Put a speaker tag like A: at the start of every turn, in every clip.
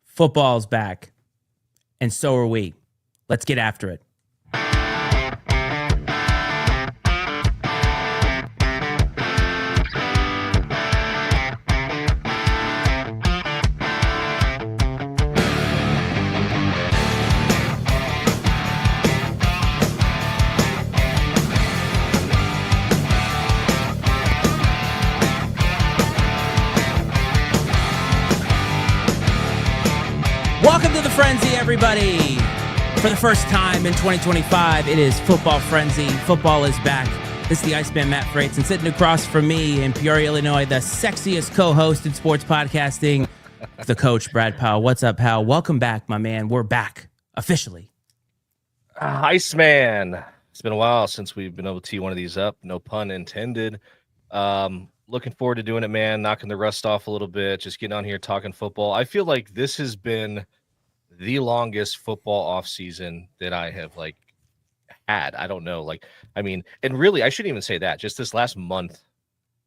A: Football's back, and so are we. Let's get after it. Welcome to the Frenzy, everybody. For the first time in 2025, it is Football Frenzy. Football is back. This is the Iceman, Matt Freites, and sitting across from me in Peoria, Illinois, the sexiest co-host in sports podcasting, the coach, Brad Powell. What's up, pal? Welcome back, my man. We're back, officially.
B: Iceman. It's been a while since we've been able to tee one of these up. No pun intended. Looking forward to doing it, man. Knocking the rust off a little bit. Just getting on here talking football. I feel like this has been the longest football off season that I have had. I don't know. And really, I shouldn't even say that. Just this last month,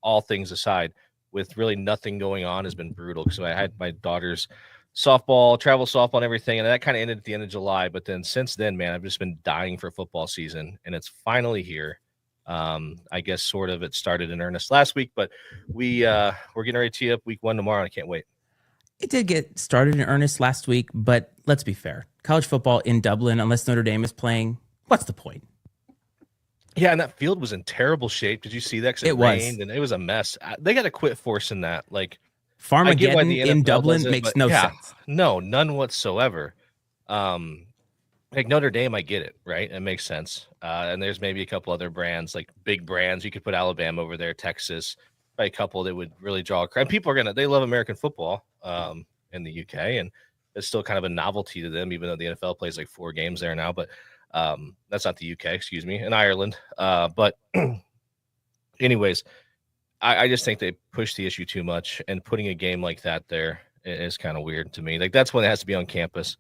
B: all things aside, with really nothing going on, has been brutal. So I had my daughter's travel softball and everything, and that kind of ended at the end of July. But then since then, man, I've just been dying for football season, and it's finally here. I guess sort of it started in earnest last week, but we're getting ready to tee up week 1 tomorrow, and I can't wait.
A: It did get started in earnest last week, but let's be fair. College football in Dublin, unless Notre Dame is playing, what's the point?
B: Yeah, and that field was in terrible shape. Did you see that? 'Cause it rained, and it was a mess. They got to quit forcing that.
A: Farmageddon in Dublin makes no sense.
B: No, none whatsoever. Notre Dame, I get it, right? It makes sense. And there's maybe a couple other brands, like big brands. You could put Alabama over there, Texas, probably a couple that would really draw a crowd. People are they love American football in the UK, and it's still kind of a novelty to them, even though the NFL plays 4 games there now. But that's not the UK, excuse me, in Ireland. But anyways, I just think they push the issue too much, and putting a game like that there is kind of weird to me. That's when it has to be on campus.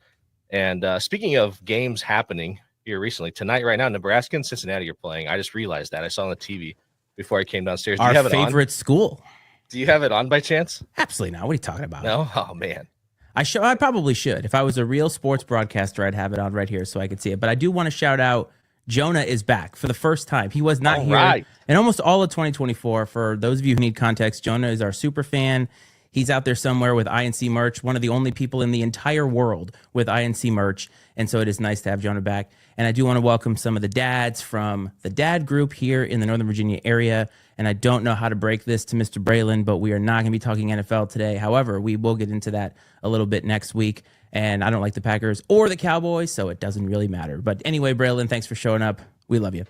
B: And speaking of games happening here recently, tonight, right now, Nebraska and Cincinnati are playing. I just realized that. I saw on the TV before I came downstairs. Do you have it on?
A: Our favorite school.
B: Do you have it on by chance?
A: Absolutely not. What are you talking about?
B: No? Oh, man.
A: I probably should. If I was a real sports broadcaster, I'd have it on right here so I could see it. But I do want to shout out, Jonah is back for the first time. He was not here in almost all of 2024. For those of you who need context, Jonah is our super fan. He's out there somewhere with INC merch, one of the only people in the entire world with INC merch. And so it is nice to have Jonah back. And I do want to welcome some of the dads from the dad group here in the Northern Virginia area. And I don't know how to break this to Mr. Braylon, but we are not going to be talking NFL today. However, we will get into that a little bit next week. And I don't like the Packers or the Cowboys, so it doesn't really matter. But anyway, Braylon, thanks for showing up. We love you.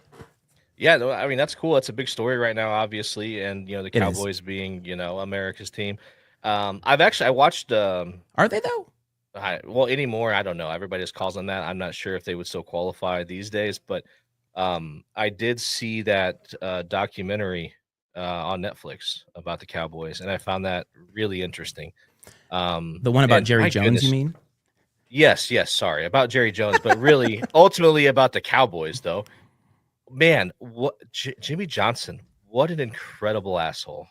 B: Yeah, I mean, that's cool. It's a big story right now, obviously. And, the Cowboys being, America's team. I watched.
A: Are they though?
B: Anymore, I don't know. Everybody just calls them that. I'm not sure if they would still qualify these days, but I did see that documentary on Netflix about the Cowboys, and I found that really interesting.
A: The one about Jerry Jones, you mean?
B: Yes. Sorry about Jerry Jones, but really, ultimately about the Cowboys, though. Man, what Jimmy Johnson? What an incredible asshole!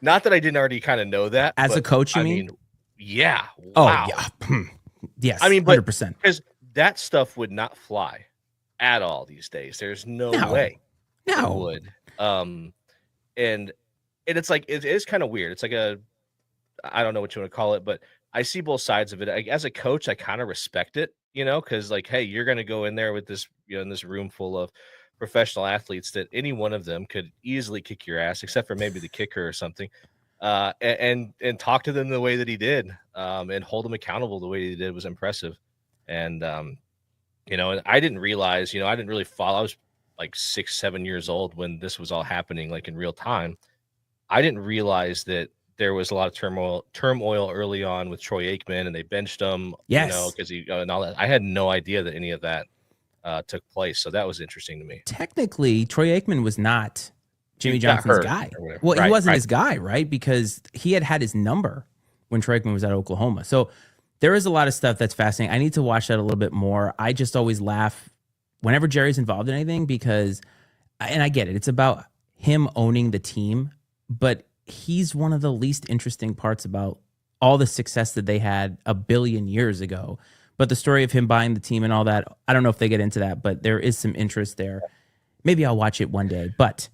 B: Not that I didn't already kind of know that.
A: As a coach, you mean?
B: Yeah.
A: Wow. Oh, yeah. Yes,
B: I mean,
A: 100%.
B: Because that stuff would not fly at all these days. There's no way it would. And it's it is kind of weird. It's I don't know what you want to call it, but I see both sides of it. As a coach, I kind of respect it, because hey, you're going to go in there with this, in this room full of professional athletes that any one of them could easily kick your ass, except for maybe the kicker or something, and talk to them the way that he did, and hold them accountable the way he did was impressive. And, and I didn't realize, I didn't really follow. I was 6-7 years old when this was all happening, in real time. I didn't realize that there was a lot of turmoil early on with Troy Aikman, and they benched him, because he and all that. I had no idea that any of that took place. So that was interesting to me.
A: Technically, Troy Aikman was not Jimmy Johnson's guy. Well, he wasn't his guy, right? Because he had his number when Troy Aikman was at Oklahoma. So there is a lot of stuff that's fascinating. I need to watch that a little bit more. I just always laugh whenever Jerry's involved in anything because, and I get it, it's about him owning the team, but he's one of the least interesting parts about all the success that they had a billion years ago. But the story of him buying the team and all that, I don't know if they get into that, but there is some interest there. Maybe I'll watch it one day. But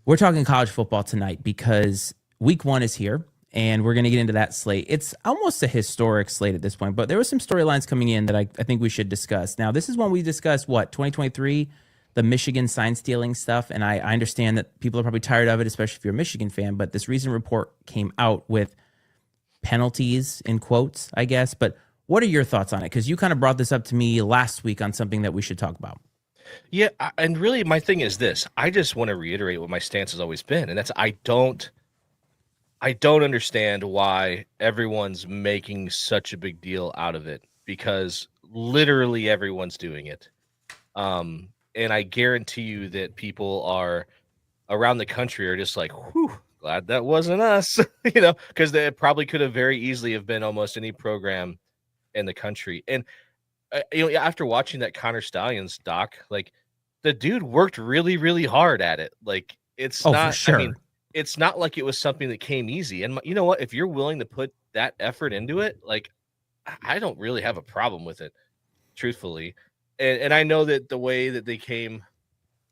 A: we're talking college football tonight because week 1 is here, and we're going to get into that slate. It's almost a historic slate at this point, but there were some storylines coming in that I think we should discuss. Now, this is when we discussed, 2023, the Michigan sign-stealing stuff, and I understand that people are probably tired of it, especially if you're a Michigan fan, but this recent report came out with penalties, in quotes, I guess. But what are your thoughts on it? Because you kind of brought this up to me last week on something that we should talk about.
B: Yeah, and really my thing is this. I just want to reiterate what my stance has always been, and that's I don't understand why everyone's making such a big deal out of it, because literally everyone's doing it. And I guarantee you that people are around the country are just like, whew, glad that wasn't us, because they probably could have very easily have been almost any program in the country. And after watching that Connor Stallions doc, like the dude worked really, really hard at it. Like it's not, for sure. I mean, it's not like it was something that came easy. And you know what? If you're willing to put that effort into it, like I don't really have a problem with it, truthfully. And I know that the way that they came,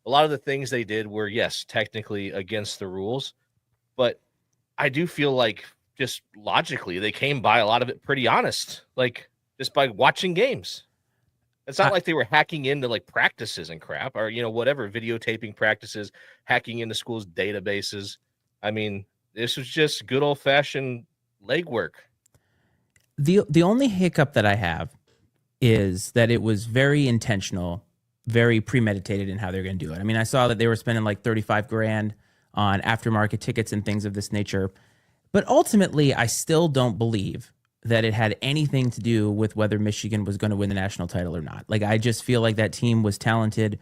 B: a lot of the things they did were, yes, technically against the rules, but I do feel like just logically they came by a lot of it pretty honest, like just by watching games. It's not like they were hacking into like practices and crap or, whatever, videotaping practices, hacking into schools' databases. I mean, this was just good old fashioned legwork.
A: The only hiccup that I have is that it was very intentional, very premeditated in how they're going to do it. I mean, I saw that they were spending like $35,000 on aftermarket tickets and things of this nature. But ultimately, I still don't believe that it had anything to do with whether Michigan was going to win the national title or not. Like, I just feel like that team was talented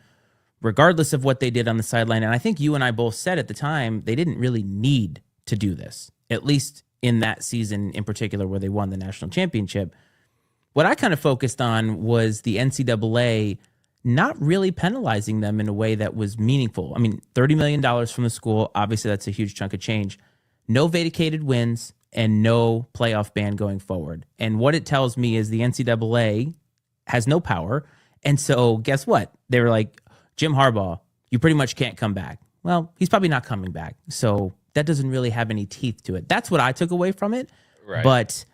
A: regardless of what they did on the sideline. And I think you and I both said at the time, they didn't really need to do this, at least in that season in particular where they won the national championship. What I kind of focused on was the NCAA not really penalizing them in a way that was meaningful. I mean, $30 million from the school, obviously that's a huge chunk of change. No vacated wins and no playoff ban going forward. And what it tells me is the NCAA has no power. And so guess what? They were like, Jim Harbaugh, you pretty much can't come back. Well, he's probably not coming back. So that doesn't really have any teeth to it. That's what I took away from it.
B: Right.
A: But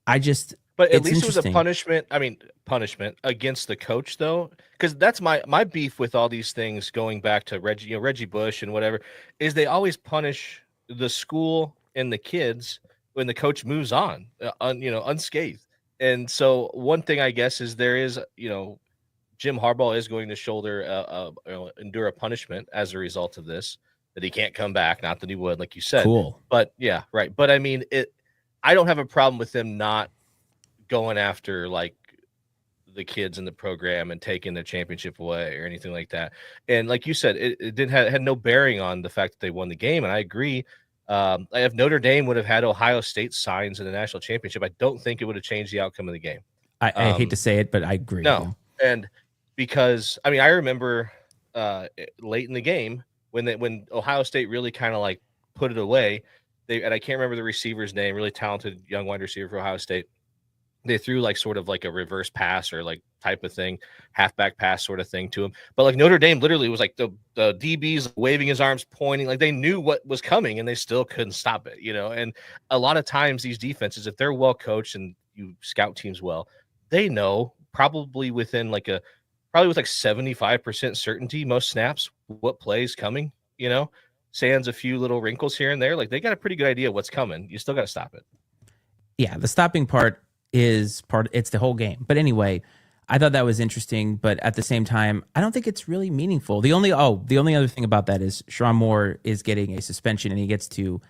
B: at least it was a punishment. I mean, punishment against the coach, though, because that's my beef with all these things going back to Reggie Bush and whatever, is they always punish the school and the kids when the coach moves on, unscathed. And so one thing I guess is there is, Jim Harbaugh is going to endure a punishment as a result of this, that he can't come back. Not that he would, like you said.
A: Cool.
B: But yeah, right. But I mean, I don't have a problem with them not going after like the kids in the program and taking the championship away or anything like that. And like you said, it had no bearing on the fact that they won the game. And I agree. If Notre Dame would have had Ohio State signs in the national championship, I don't think it would have changed the outcome of the game.
A: I hate to say it, but I agree.
B: No. And because, I mean, I remember late in the game when Ohio State really kind of like put it away, and I can't remember the receiver's name, really talented young wide receiver for Ohio State. They threw like sort of like a reverse pass or like type of thing, halfback pass sort of thing to him. But like Notre Dame literally was like the DBs waving his arms, pointing, like they knew what was coming and they still couldn't stop it, And a lot of times these defenses, if they're well coached and you scout teams well, they know probably with like 75% certainty, most snaps, what play is coming, sans a few little wrinkles here and there. Like they got a pretty good idea what's coming. You still got to stop it.
A: Yeah. The stopping part it's the whole game. But anyway, I thought that was interesting, but at the same time, I don't think it's really meaningful. The only other thing about that is Sharon Moore is getting a suspension and he gets to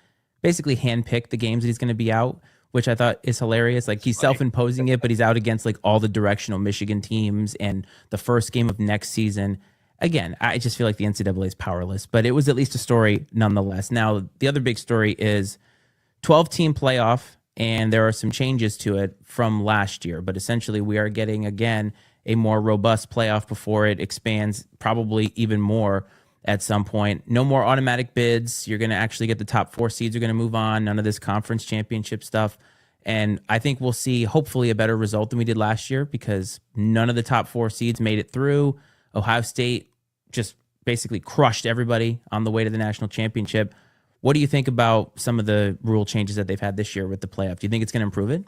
A: basically handpick the games that he's going to be out, which I thought is hilarious. Like he's self-imposing it, but he's out against like all the directional Michigan teams and the first game of next season. Again, I just feel like the NCAA is powerless, but it was at least a story nonetheless. Now, the other big story is 12-team playoff and there are some changes to it from last year. But essentially, we are getting, again, a more robust playoff before it expands probably even more at some point. No more automatic bids. You're going to actually get the top 4 seeds are going to move on. None of this conference championship stuff. And I think we'll see hopefully a better result than we did last year because none of the top 4 seeds made it through. Ohio State just basically crushed everybody on the way to the national championship. What do you think about some of the rule changes that they've had this year with the playoff? Do you think it's going to improve it?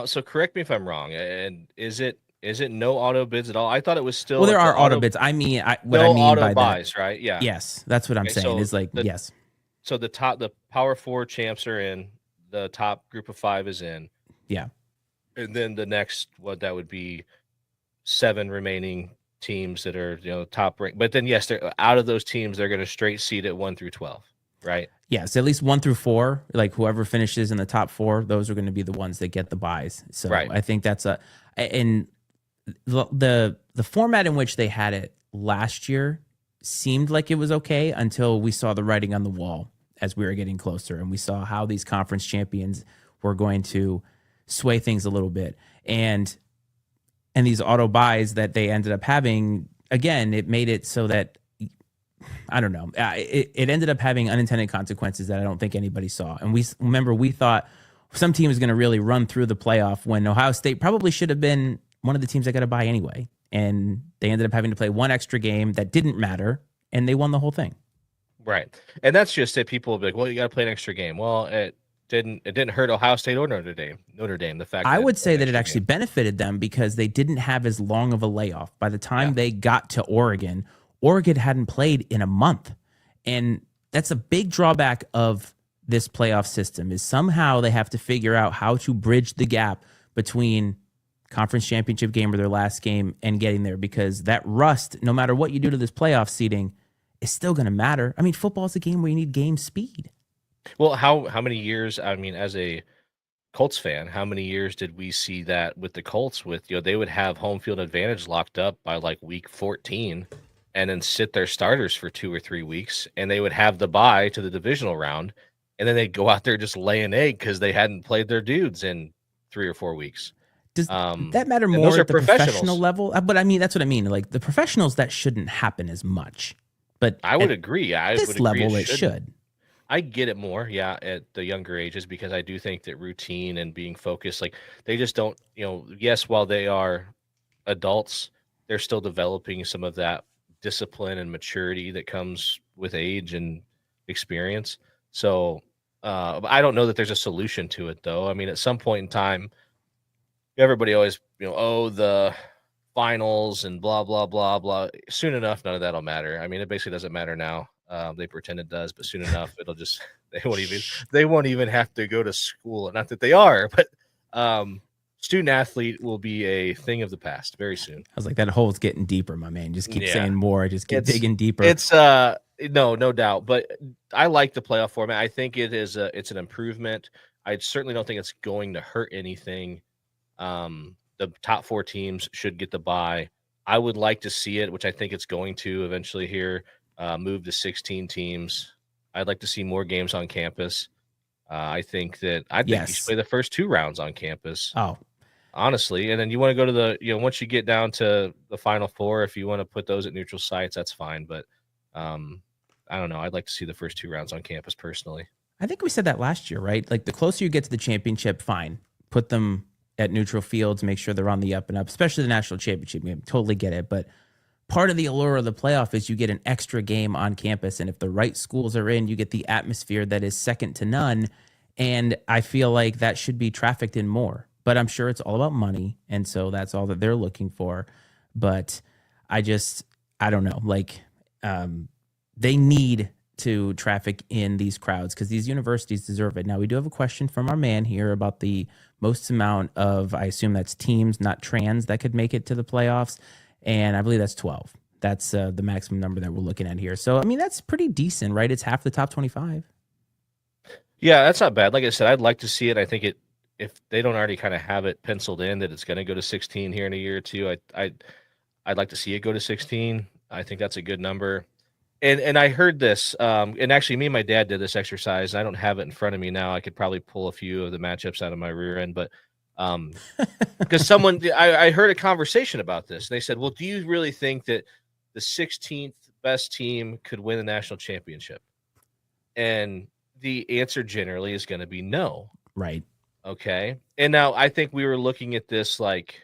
B: So correct me if I'm wrong. And is it no auto bids at all? I thought it was still.
A: Well, there are auto bids. I mean, what
B: no
A: I mean
B: auto
A: by
B: buys,
A: that,
B: right? Yeah.
A: Yes, that's what I'm saying.
B: So
A: is like yes.
B: So the Power 4 champs are in. The top group of 5 is in.
A: Yeah.
B: And then the next, what that would be, 7 remaining teams that are top ranked. But then yes, they're out of those teams. They're going to straight seed at 1 through 12, right?
A: Yes, at least 1 through 4. Like whoever finishes in the top 4, those are going to be the ones that get the buys. So right. I think that's and the format in which they had it last year seemed like it was okay until we saw the writing on the wall as we were getting closer, and we saw how these conference champions were going to sway things a little bit, and these auto buys that they ended up having, again, it made it so that I don't know. It ended up having unintended consequences that I don't think anybody saw. And we thought some team was going to really run through the playoff when Ohio State probably should have been one of the teams that got a bye anyway. And they ended up having to play one extra game that didn't matter, and they won the whole thing.
B: Right. And that's just it. People will be like, well, you got to play an extra game. Well, it didn't hurt Ohio State or Notre Dame. The fact
A: I would say that it actually benefited them because they didn't have as long of a layoff. By the time they got to Oregon hadn't played in a month. And that's a big drawback of this playoff system is somehow they have to figure out how to bridge the gap between conference championship game or their last game and getting there, because that rust, no matter what you do to this playoff seeding, is still going to matter. I mean, football is a game where you need game speed.
B: Well, how many years, I mean, as a Colts fan, how many years did we see that with the Colts with, they would have home field advantage locked up by like week 14 and then sit their starters for 2 or 3 weeks, and they would have the bye to the divisional round, and then they'd go out there just lay an egg because they hadn't played their dudes in 3 or 4 weeks.
A: Does that matter more at the professional level? But I mean, that's what I mean. Like the professionals, that shouldn't happen as much. But
B: I would agree.
A: This level, it should.
B: I get it more, at the younger ages, because I do think that routine and being focused, like they just don't, yes, while they are adults, they're still developing some of that discipline and maturity that comes with age and experience. So I don't know that there's a solution to it, though. I mean, at some point in time, everybody always, the finals and blah, blah, blah, blah. Soon enough, none of that'll matter. I mean, it basically doesn't matter now. They pretend it does, but soon enough, it'll just, they won't even have to go to school. Not that they are, but student athlete will be a thing of the past very soon.
A: I was like, that hole's getting deeper, my man. Just keep saying more. Just keep digging deeper.
B: It's no doubt, but I like the playoff format. I think it's an improvement. I certainly don't think it's going to hurt anything. The top 4 teams should get the bye. I would like to see it, which I think it's going to eventually here, move to 16 teams. I'd like to see more games on campus. I think you should play the first 2 rounds on campus.
A: Oh,
B: honestly. And then you want to go to the, once you get down to the Final Four, if you want to put those at neutral sites, that's fine. But I don't know. I'd like to see the first 2 rounds on campus personally.
A: I think we said that last year, right? Like the closer you get to the championship, fine. Put them at neutral fields, make sure they're on the up and up, especially the national championship game. Totally get it. But part of the allure of the playoff is you get an extra game on campus. And if the right schools are in, you get the atmosphere that is second to none. And I feel like that should be trafficked in more. But I'm sure it's all about money. And so that's all that they're looking for. But I don't know. Like they need to traffic in these crowds because these universities deserve it. Now, we do have a question from our man here about the most amount of, I assume that's teams, not trans, that could make it to the playoffs. And I believe that's 12. That's the maximum number that we're looking at here. So, I mean, that's pretty decent, right? It's half the top 25.
B: Yeah, that's not bad. Like I said, I'd like to see it. I think if they don't already kind of have it penciled in that it's going to go to 16 here in a year or two, I'd like to see it go to 16. I think that's a good number. And I heard this, and actually me and my dad did this exercise. I don't have it in front of me now. I could probably pull a few of the matchups out of my rear end, but because I heard a conversation about this. And they said, well, do you really think that the 16th best team could win the national championship? And the answer generally is going to be no.
A: Right.
B: Okay. And now I think we were looking at this like,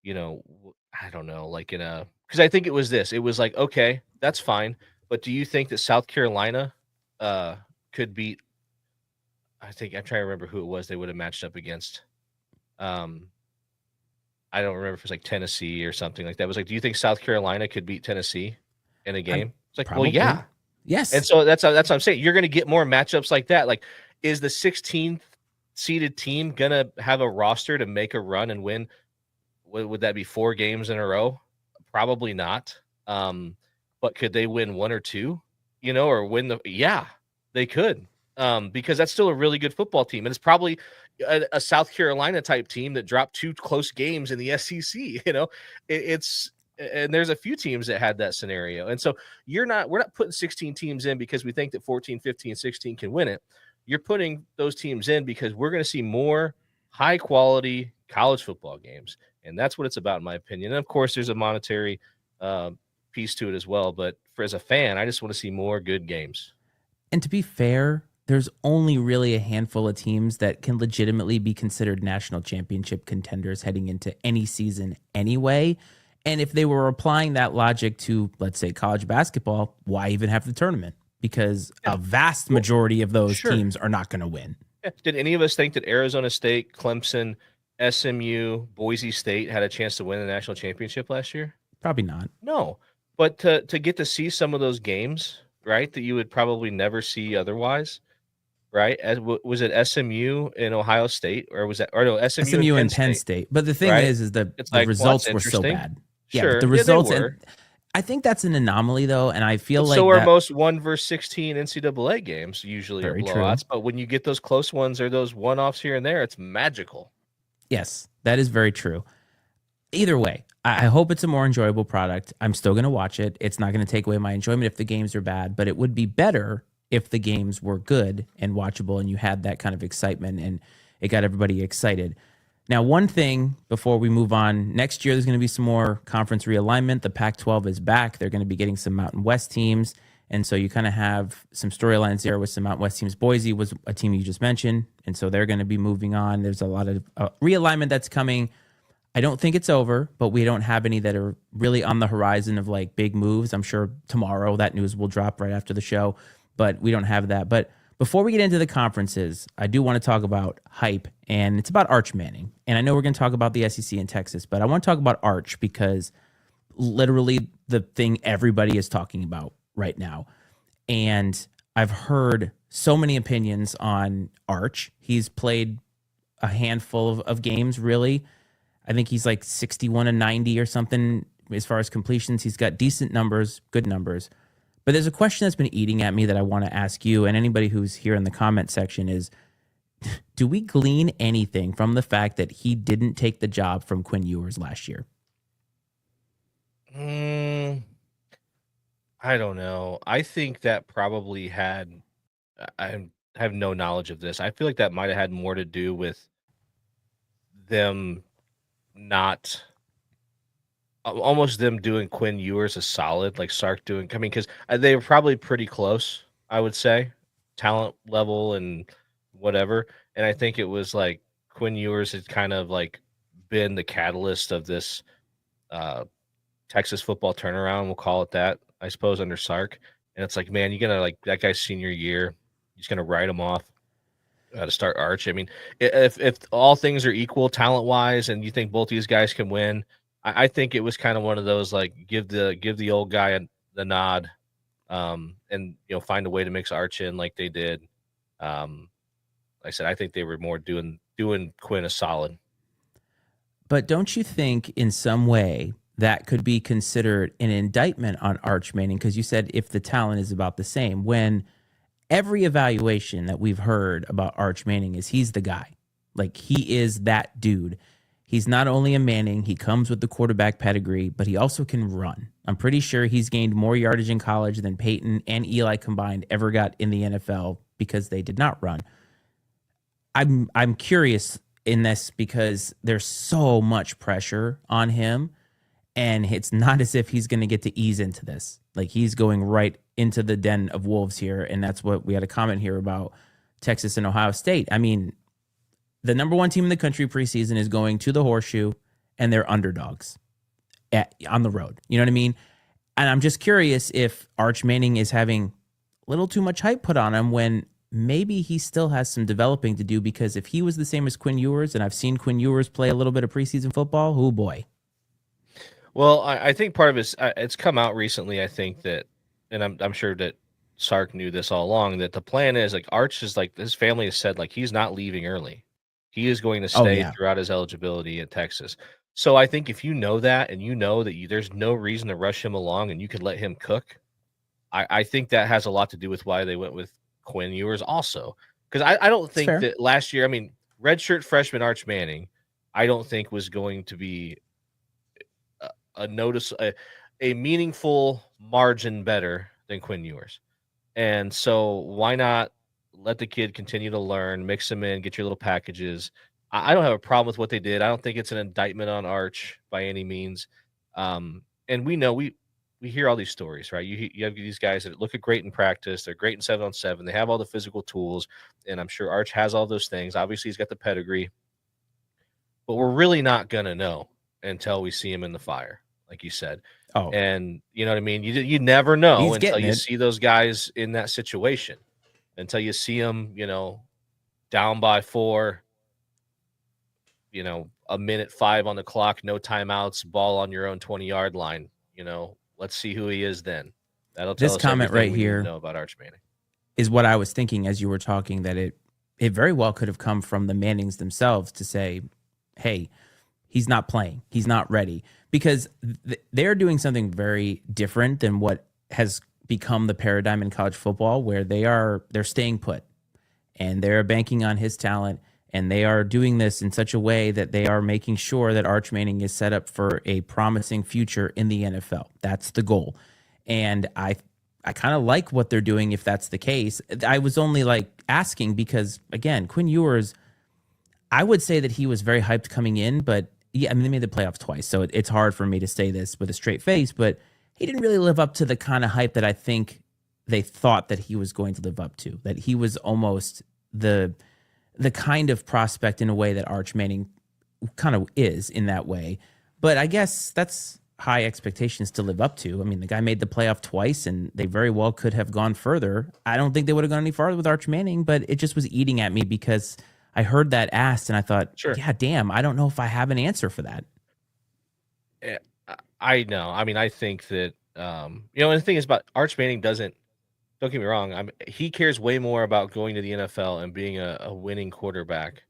B: I don't know, like because I think it was this. It was like, okay, that's fine. But do you think that South Carolina could beat? I think I'm trying to remember who it was they would have matched up against. I don't remember if it was like Tennessee or something like that. It was like, do you think South Carolina could beat Tennessee in a game? It's like,
A: probably.
B: well, yeah.
A: Yes.
B: And so that's what I'm saying. You're going to get more matchups like that. Like, is the 16th seeded team going to have a roster to make a run and win? Would that be 4 games in a row? Probably not. But could they win 1 or 2, or win yeah, they could. Because that's still a really good football team. And it's probably a South Carolina type team that dropped 2 close games in the SEC, and there's a few teams that had that scenario. And so we're not putting 16 teams in because we think that 14, 15, 16 can win it. You're putting those teams in because we're going to see more high quality college football games. And that's what it's about, in my opinion. And of course, there's a monetary piece to it as well. But as a fan, I just want to see more good games.
A: And to be fair, there's only really a handful of teams that can legitimately be considered national championship contenders heading into any season anyway. And if they were applying that logic to, let's say, college basketball, why even have the tournament? Because a vast majority of those teams are not going to win.
B: Did any of us think that Arizona State, Clemson, SMU, Boise State had a chance to win the national championship last year?
A: Probably not.
B: No. But to get to see some of those games, right, that you would probably never see otherwise, right? Was it SMU in Ohio State, or was that, or no, SMU
A: and Penn State? But the thing is the results were so bad. Yeah,
B: sure,
A: but the results,
B: they were.
A: I think that's an anomaly, though, and I feel like
B: so are most 1 versus 16 NCAA games usually are blowouts. True. But when you get those close ones or those one-offs here and there, it's magical.
A: Yes, that is very true. Either way, I hope it's a more enjoyable product. I'm still going to watch it. It's not going to take away my enjoyment if the games are bad, but it would be better if the games were good and watchable and you had that kind of excitement and it got everybody excited. Now, one thing before we move on, next year there's going to be some more conference realignment. The Pac-12 is back. They're going to be getting some Mountain West teams. And so you kind of have some storylines there with some Mountain West teams. Boise was a team you just mentioned. And so they're going to be moving on. There's a lot of realignment that's coming. I don't think it's over, but we don't have any that are really on the horizon of like big moves. I'm sure tomorrow that news will drop right after the show, but we don't have that. But before we get into the conferences, I do want to talk about hype, and it's about Arch Manning. And I know we're going to talk about the SEC in Texas, but I want to talk about Arch because literally the thing everybody is talking about right now. And I've heard so many opinions on Arch. He's played a handful of games, really. I think he's like 61-90 or something as far as completions. He's got decent numbers, good numbers. But there's a question that's been eating at me that I want to ask you and anybody who's here in the comment section is, do we glean anything from the fact that he didn't take the job from Quinn Ewers last year?
B: I don't know. I think that probably I have no knowledge of this. I feel like that might have had more to do with them not almost them doing Quinn Ewers a solid, like Sark doing. I mean, because they were probably pretty close, I would say, talent level and whatever. And I think it was like Quinn Ewers had kind of like been the catalyst of this Texas football turnaround. We'll call it that, I suppose, under Sark. And it's like, man, you're gonna like that guy's senior year. He's gonna write him off to start Arch. I mean, if all things are equal talent wise, and you think both these guys can win. I think it was kind of one of those like give the old guy the nod, and find a way to mix Arch in like they did. Like I said, I think they were more doing Quinn a solid.
A: But don't you think in some way that could be considered an indictment on Arch Manning? Because you said if the talent is about the same, when every evaluation that we've heard about Arch Manning is he's the guy, like he is that dude. He's not only a Manning, he comes with the quarterback pedigree, but he also can run. I'm pretty sure he's gained more yardage in college than Peyton and Eli combined ever got in the NFL because they did not run. I'm curious in this because there's so much pressure on him, and it's not as if he's going to get to ease into this. Like, he's going right into the den of wolves here, and that's what we had a comment here about Texas and Ohio State. I mean, the number one team in the country preseason is going to the Horseshoe, and they're underdogs on the road. You know what I mean? And I'm just curious if Arch Manning is having a little too much hype put on him when maybe he still has some developing to do, because if he was the same as Quinn Ewers, and I've seen Quinn Ewers play a little bit of preseason football, oh boy.
B: Well, I think part of it's come out recently, I think that, and I'm sure that Sark knew this all along, that the plan is like Arch is like, his family has said like he's not leaving early. He is going to stay throughout his eligibility at Texas. So I think if you know that, and you know that there's no reason to rush him along and you can let him cook, I think that has a lot to do with why they went with Quinn Ewers also. Because I don't think that last year, I mean, redshirt freshman Arch Manning, I don't think was going to be a meaningful margin better than Quinn Ewers. And so why not let the kid continue to learn, mix him in, get your little packages. I don't have a problem with what they did. I don't think it's an indictment on Arch by any means. And we know we hear all these stories, right? You have these guys that look great in practice. They're great in 7-on-7. They have all the physical tools, and I'm sure Arch has all those things. Obviously, he's got the pedigree, but we're really not going to know until we see him in the fire, like you said.
A: Oh,
B: and you know what I mean? You never know until you see those guys in that situation. Until you see them, down by 4, a minute 5 on the clock, no timeouts, ball on your own 20-yard line. Let's see who he is then. That'll tell us
A: this comment right here
B: know about Arch Manning.
A: Is what I was thinking as you were talking, that it very well could have come from the Mannings themselves to say, hey, he's not playing, he's not ready, because they're doing something very different than what has become the paradigm in college football, where they're staying put and they're banking on his talent, and they are doing this in such a way that they are making sure that Arch Manning is set up for a promising future in the NFL. That's the goal. And I kind of like what they're doing if that's the case. I was only like asking because, again, Quinn Ewers, I would say that he was very hyped coming in, but yeah, I mean, they made the playoffs twice, so it's hard for me to say this with a straight face, but he didn't really live up to the kind of hype that I think they thought that he was going to live up to, that he was almost the kind of prospect in a way that Arch Manning kind of is in that way. But I guess that's high expectations to live up to. I mean, the guy made the playoff twice, and they very well could have gone further. I don't think they would have gone any farther with Arch Manning, but it just was eating at me because I heard that asked, and I thought, yeah, damn, I don't know if I have an answer for that.
B: Yeah, I know. I mean, I think that, and the thing is about Arch Manning don't get me wrong, he cares way more about going to the NFL and being a winning quarterback.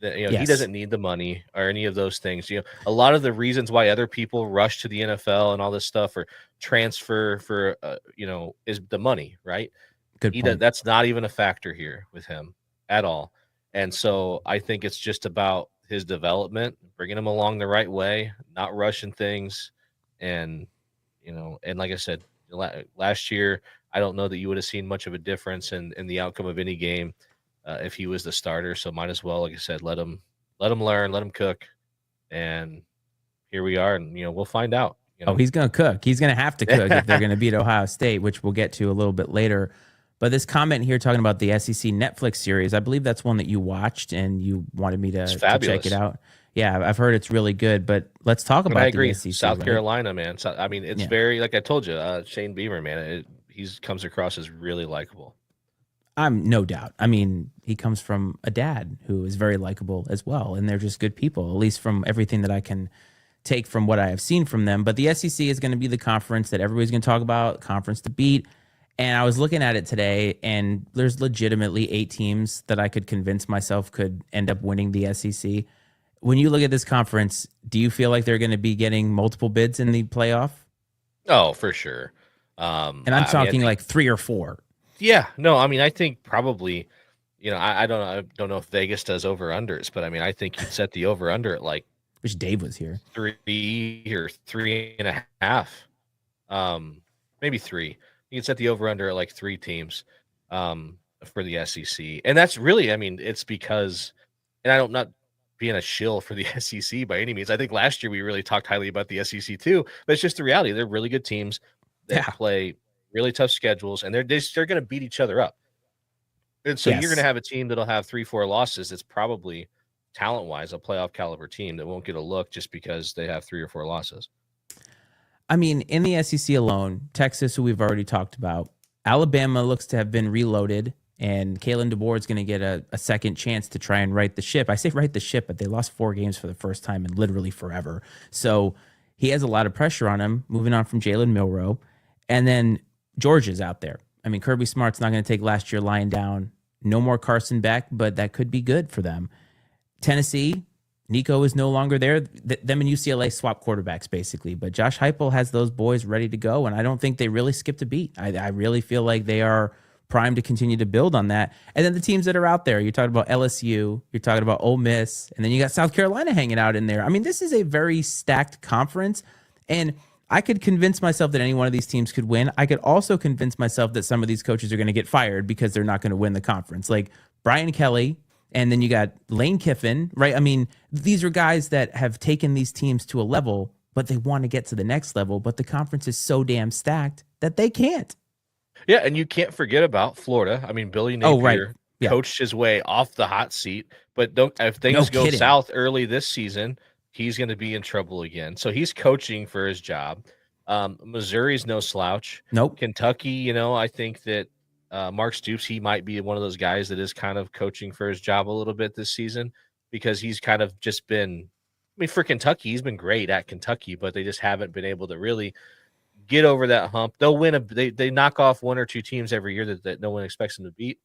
B: He doesn't need the money or any of those things. A lot of the reasons why other people rush to the NFL and all this stuff or transfer for, is the money, right?
A: Good point.
B: That's not even a factor here with him at all. And so I think it's just about his development, bringing him along the right way, not rushing things. And, and like I said, last year, I don't know that you would have seen much of a difference in the outcome of any game if he was the starter. So might as well, like I said, let him learn, let him cook. And here we are. And, we'll find out.
A: Oh, he's going to cook. He's going to have to cook if they're going to beat Ohio State, which we'll get to a little bit later. But this comment here talking about the SEC Netflix series, I believe that's one that you watched and you wanted me to check it out. Yeah, I've heard it's really good, but let's talk about
B: I agree.
A: The SEC.
B: South Carolina, man. So, I mean, it's very, like I told you, Shane Beamer, man, he comes across as really likable.
A: I'm no doubt. I mean, he comes from a dad who is very likable as well, and they're just good people, at least from everything that I can take from what I have seen from them. But the SEC is going to be the conference that everybody's going to talk about, conference to beat. And I was looking at it today, and there's legitimately 8 teams that I could convince myself could end up winning the SEC. When you look at this conference, do you feel like they're going to be getting multiple bids in the playoff?
B: Oh, for sure.
A: And I'm talking like 3 or 4.
B: Yeah, no, I mean, I think probably, I don't know if Vegas does over-unders, but I mean, I think you'd set the over-under at like
A: Wish Dave was here.
B: 3 or 3.5. Maybe 3. You can set the over-under at like 3 teams for the SEC. And that's really, I mean, it's because, and I'm not being a shill for the SEC by any means. I think last year we really talked highly about the SEC too, but it's just the reality. They're really good teams that play really tough schedules, and they're going to beat each other up. And so you're going to have a team that'll have 3-4 losses. That's probably talent-wise a playoff caliber team that won't get a look just because they have 3 or 4 losses.
A: I mean, in the SEC alone, Texas, who we've already talked about, Alabama looks to have been reloaded, and Kalen DeBoer is going to get a second chance to try and right the ship. I say right the ship, but they lost 4 games for the first time in literally forever. So he has a lot of pressure on him, moving on from Jalen Milroe. And then Georgia's out there. I mean, Kirby Smart's not going to take last year lying down. No more Carson Beck, but that could be good for them. Tennessee, Nico is no longer there. Them and UCLA swap quarterbacks, basically. But Josh Heupel has those boys ready to go, and I don't think they really skipped a beat. I really feel like they are primed to continue to build on that. And then the teams that are out there, you're talking about LSU, you're talking about Ole Miss, and then you got South Carolina hanging out in there. I mean, this is a very stacked conference, and I could convince myself that any one of these teams could win. I could also convince myself that some of these coaches are going to get fired because they're not going to win the conference. Like Brian Kelly, and then you got Lane Kiffin, right? I mean, these are guys that have taken these teams to a level, but they want to get to the next level. But the conference is so damn stacked that they can't.
B: Yeah, and you can't forget about Florida. I mean, Billy Napier coached his way off the hot seat, but if things go south early this season, he's going to be in trouble again. So he's coaching for his job. Missouri's no slouch.
A: Nope.
B: Kentucky, I think that Mark Stoops, he might be one of those guys that is kind of coaching for his job a little bit this season because he's kind of just been, I mean, for Kentucky, he's been great at Kentucky, but they just haven't been able to really get over that hump. They'll win they knock off 1 or 2 teams every year that no one expects them to beat,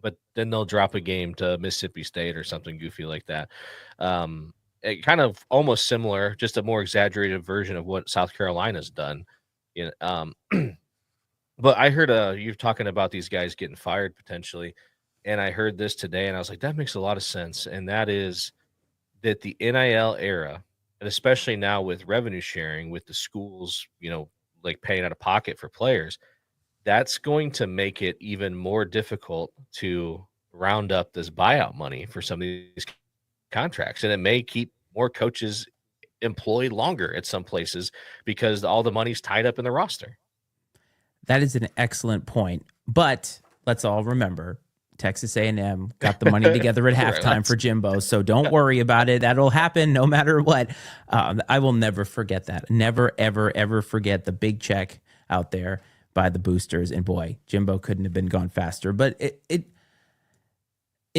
B: but then they'll drop a game to Mississippi State or something goofy like that. Kind of almost similar, just a more exaggerated version of what South Carolina's done. But I heard you're talking about these guys getting fired potentially, and I heard this today, and I was like, that makes a lot of sense. And that is that the NIL era, and especially now with revenue sharing with the schools, like paying out of pocket for players, that's going to make it even more difficult to round up this buyout money for some of these contracts. And it may keep more coaches employed longer at some places because all the money's tied up in the roster.
A: That is an excellent point. But let's all remember, Texas A&M got the money together at halftime for Jimbo, so don't worry about it. That'll happen no matter what. I will never forget that. Never, ever, ever forget the big check out there by the boosters. And boy, Jimbo couldn't have been gone faster. But it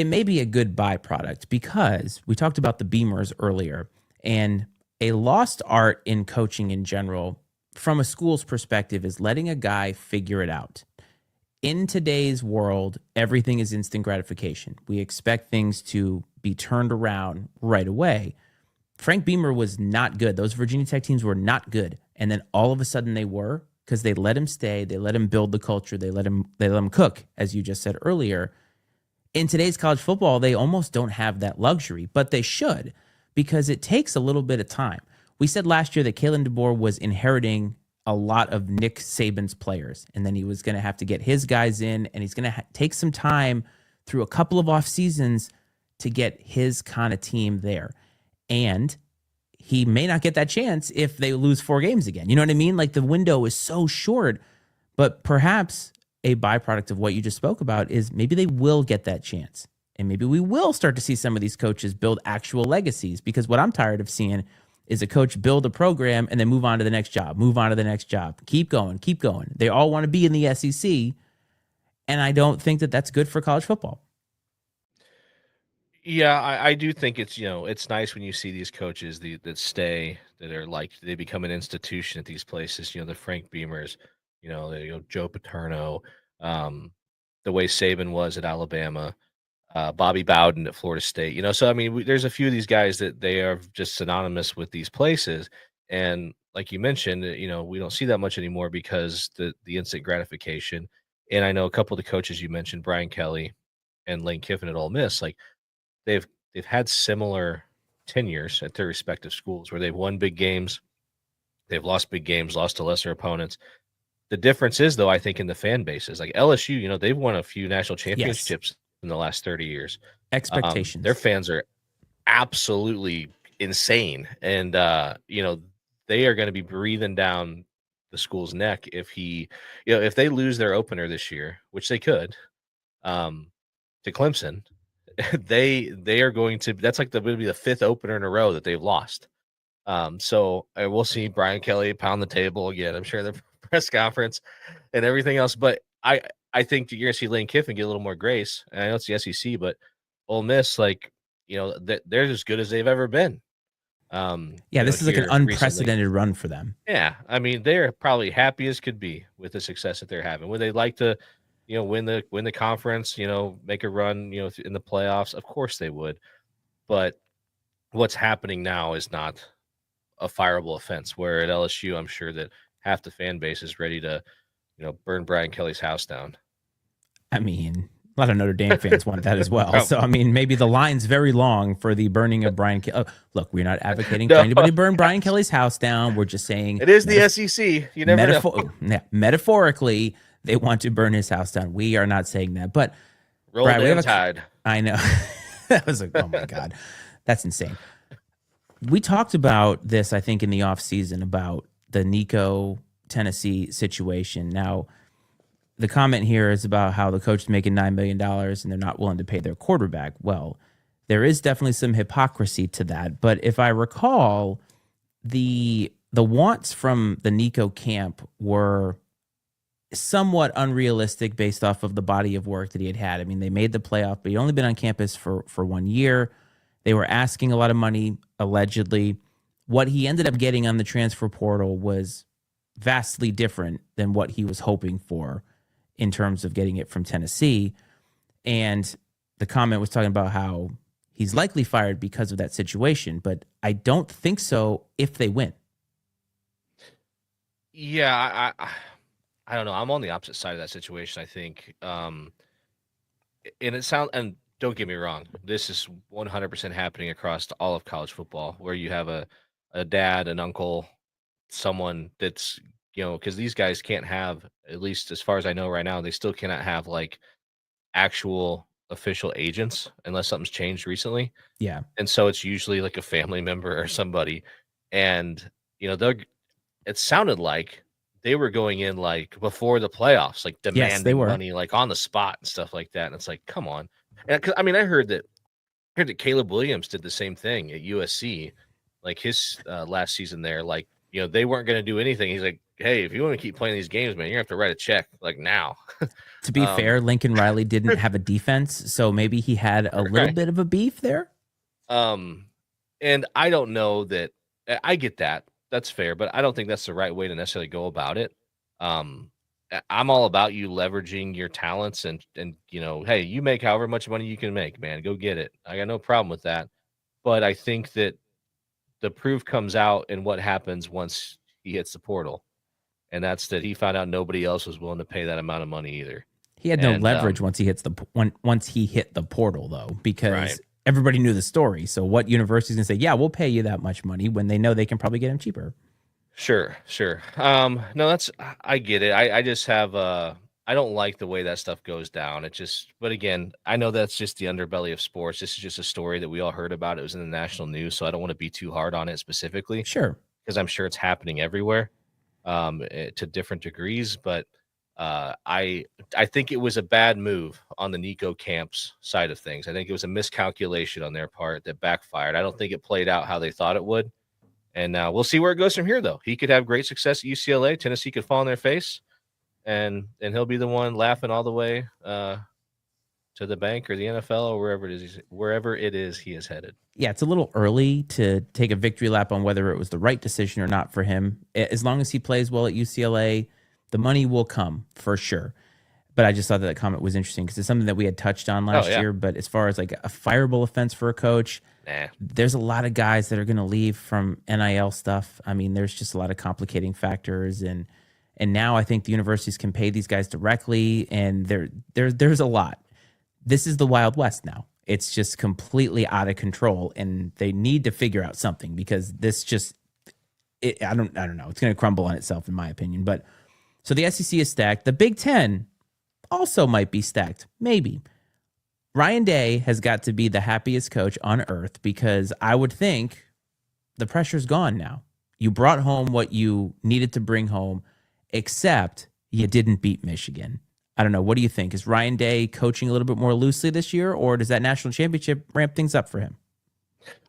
A: may be a good byproduct because we talked about the Beamers earlier, and a lost art in coaching in general, from a school's perspective, is letting a guy figure it out. In today's world, everything is instant gratification. We expect things to be turned around right away. Frank Beamer was not good. Those Virginia Tech teams were not good. And then all of a sudden they were, because they let him stay. They let him build the culture. They let him cook, as you just said earlier. In today's college football, they almost don't have that luxury, but they should, because it takes a little bit of time. We said last year that Kalen DeBoer was inheriting a lot of Nick Saban's players, and then he was going to have to get his guys in, and he's going to take some time through a couple of off seasons to get his kind of team there. And he may not get that chance if they lose 4 games again. You know what I mean? Like, the window is so short, but perhaps a byproduct of what you just spoke about is maybe they will get that chance. And maybe we will start to see some of these coaches build actual legacies, because what I'm tired of seeing is a coach build a program and then move on to the next job, move on to the next job. Keep going, keep going. They all want to be in the SEC, and I don't think that that's good for college football.
B: Yeah, I do think it's, it's nice when you see these coaches that stay, that are like, they become an institution at these places, the Frank Beamers, Joe Paterno, the way Saban was at Alabama, Bobby Bowden at Florida State, so I mean, there's a few of these guys that they are just synonymous with these places. And like you mentioned, we don't see that much anymore because the instant gratification. And I know a couple of the coaches you mentioned, Brian Kelly and Lane Kiffin at Ole Miss, like they've had similar 10 years at their respective schools where they've won big games. They've lost big games, lost to lesser opponents. The difference is, though, I think in the fan bases, like LSU, they've won a few national championships in the last 30 years.
A: Expectations.
B: Their fans are absolutely insane. And, they are going to be breathing down the school's neck if they lose their opener this year, which they could, to Clemson, they are going to, that's like would be the fifth opener in a row that they've lost. So we'll see Brian Kelly pound the table again. I'm sure the press conference and everything else, but I think you're gonna see Lane Kiffin get a little more grace. And I know it's the SEC, but Ole Miss, they're as good as they've ever been.
A: This is like an unprecedented run for them.
B: Yeah, I mean, they're probably happy as could be with the success that they're having. Would they like to, win the conference, make a run, in the playoffs? Of course they would. But what's happening now is not a fireable offense. Where at LSU, I'm sure that half the fan base is ready to, burn Brian Kelly's house down.
A: I mean, a lot of Notre Dame fans want that as well. So, I mean, maybe the line's very long for the burning of Brian Kelly. Oh, look, we're not advocating for anybody to burn Brian Kelly's house down. We're just saying
B: it is the SEC. You never know.
A: Metaphorically, they want to burn his house down. We are not saying that. But
B: roll the tide.
A: I know. That was like, oh my God. That's insane. We talked about this, I think, in the offseason about the Nico Tennessee situation. Now, the comment here is about how the coach is making $9 million and they're not willing to pay their quarterback. Well, there is definitely some hypocrisy to that. But if I recall, the wants from the Nico camp were somewhat unrealistic based off of the body of work that he had. I mean, they made the playoff, but he'd only been on campus for 1 year. They were asking a lot of money, allegedly. What he ended up getting on the transfer portal was vastly different than what he was hoping for in terms of getting it from Tennessee. And the comment was talking about how he's likely fired because of that situation, but I don't think so if they win.
B: Yeah, I don't know. I'm on the opposite side of that situation, I think. And don't get me wrong, this is 100% happening across all of college football, where you have a dad, an uncle, someone that's, because these guys can't have, at least as far as I know right now, they still cannot have like actual official agents unless something's changed recently.
A: Yeah.
B: And so it's usually like a family member or somebody. And, it sounded like they were going in like before the playoffs, like demanding money, like on the spot and stuff like that. And it's like, come on. And I mean, I heard that Caleb Williams did the same thing at USC, like his last season there. Like, they weren't going to do anything. He's like, hey, if you want to keep playing these games, man, you're going to have to write a check like now.
A: To be fair, Lincoln Riley didn't have a defense, so maybe he had a little bit of a beef there.
B: And I don't know that I get that. That's fair, but I don't think that's the right way to necessarily go about it. I'm all about you leveraging your talents and hey, you make however much money you can make, man, go get it. I got no problem with that. But I think that the proof comes out in what happens once he hits the portal. And that's that he found out nobody else was willing to pay that amount of money either.
A: He had no leverage once he hit the portal, though, because everybody knew the story. So what university's going to say, yeah, we'll pay you that much money when they know they can probably get him cheaper?
B: Sure. No, I get it. I just have, I don't like the way that stuff goes down. But again, I know that's just the underbelly of sports. This is just a story that we all heard about. It was in the national news, so I don't want to be too hard on it specifically.
A: Sure.
B: Because I'm sure it's happening everywhere, to different degrees. But I think it was a bad move on the Nico Camp's side of things. I think it was a miscalculation on their part that backfired. I don't think it played out how they thought it would. And now we'll see where it goes from here, though. He could have great success at UCLA. Tennessee could fall on their face, and he'll be the one laughing all the way to the bank or the NFL or wherever it is he is headed.
A: Yeah, it's a little early to take a victory lap on whether it was the right decision or not for him. As long as he plays well at UCLA, the money will come for sure. But I just thought that comment was interesting because it's something that we had touched on last year. But as far as like a fireable offense for a coach, there's a lot of guys that are going to leave from NIL stuff. I mean, there's just a lot of complicating factors, and now I think the universities can pay these guys directly, and there's a lot. This is the Wild West now. It's just completely out of control, and they need to figure out something because this just I don't know. It's going to crumble on itself, in my opinion. But so the SEC is stacked. The Big Ten also might be stacked, maybe. Ryan Day has got to be the happiest coach on earth because I would think the pressure's gone now. You brought home what you needed to bring home, except you didn't beat Michigan. I don't know. What do you think? Is Ryan Day coaching a little bit more loosely this year, or does that national championship ramp things up for him?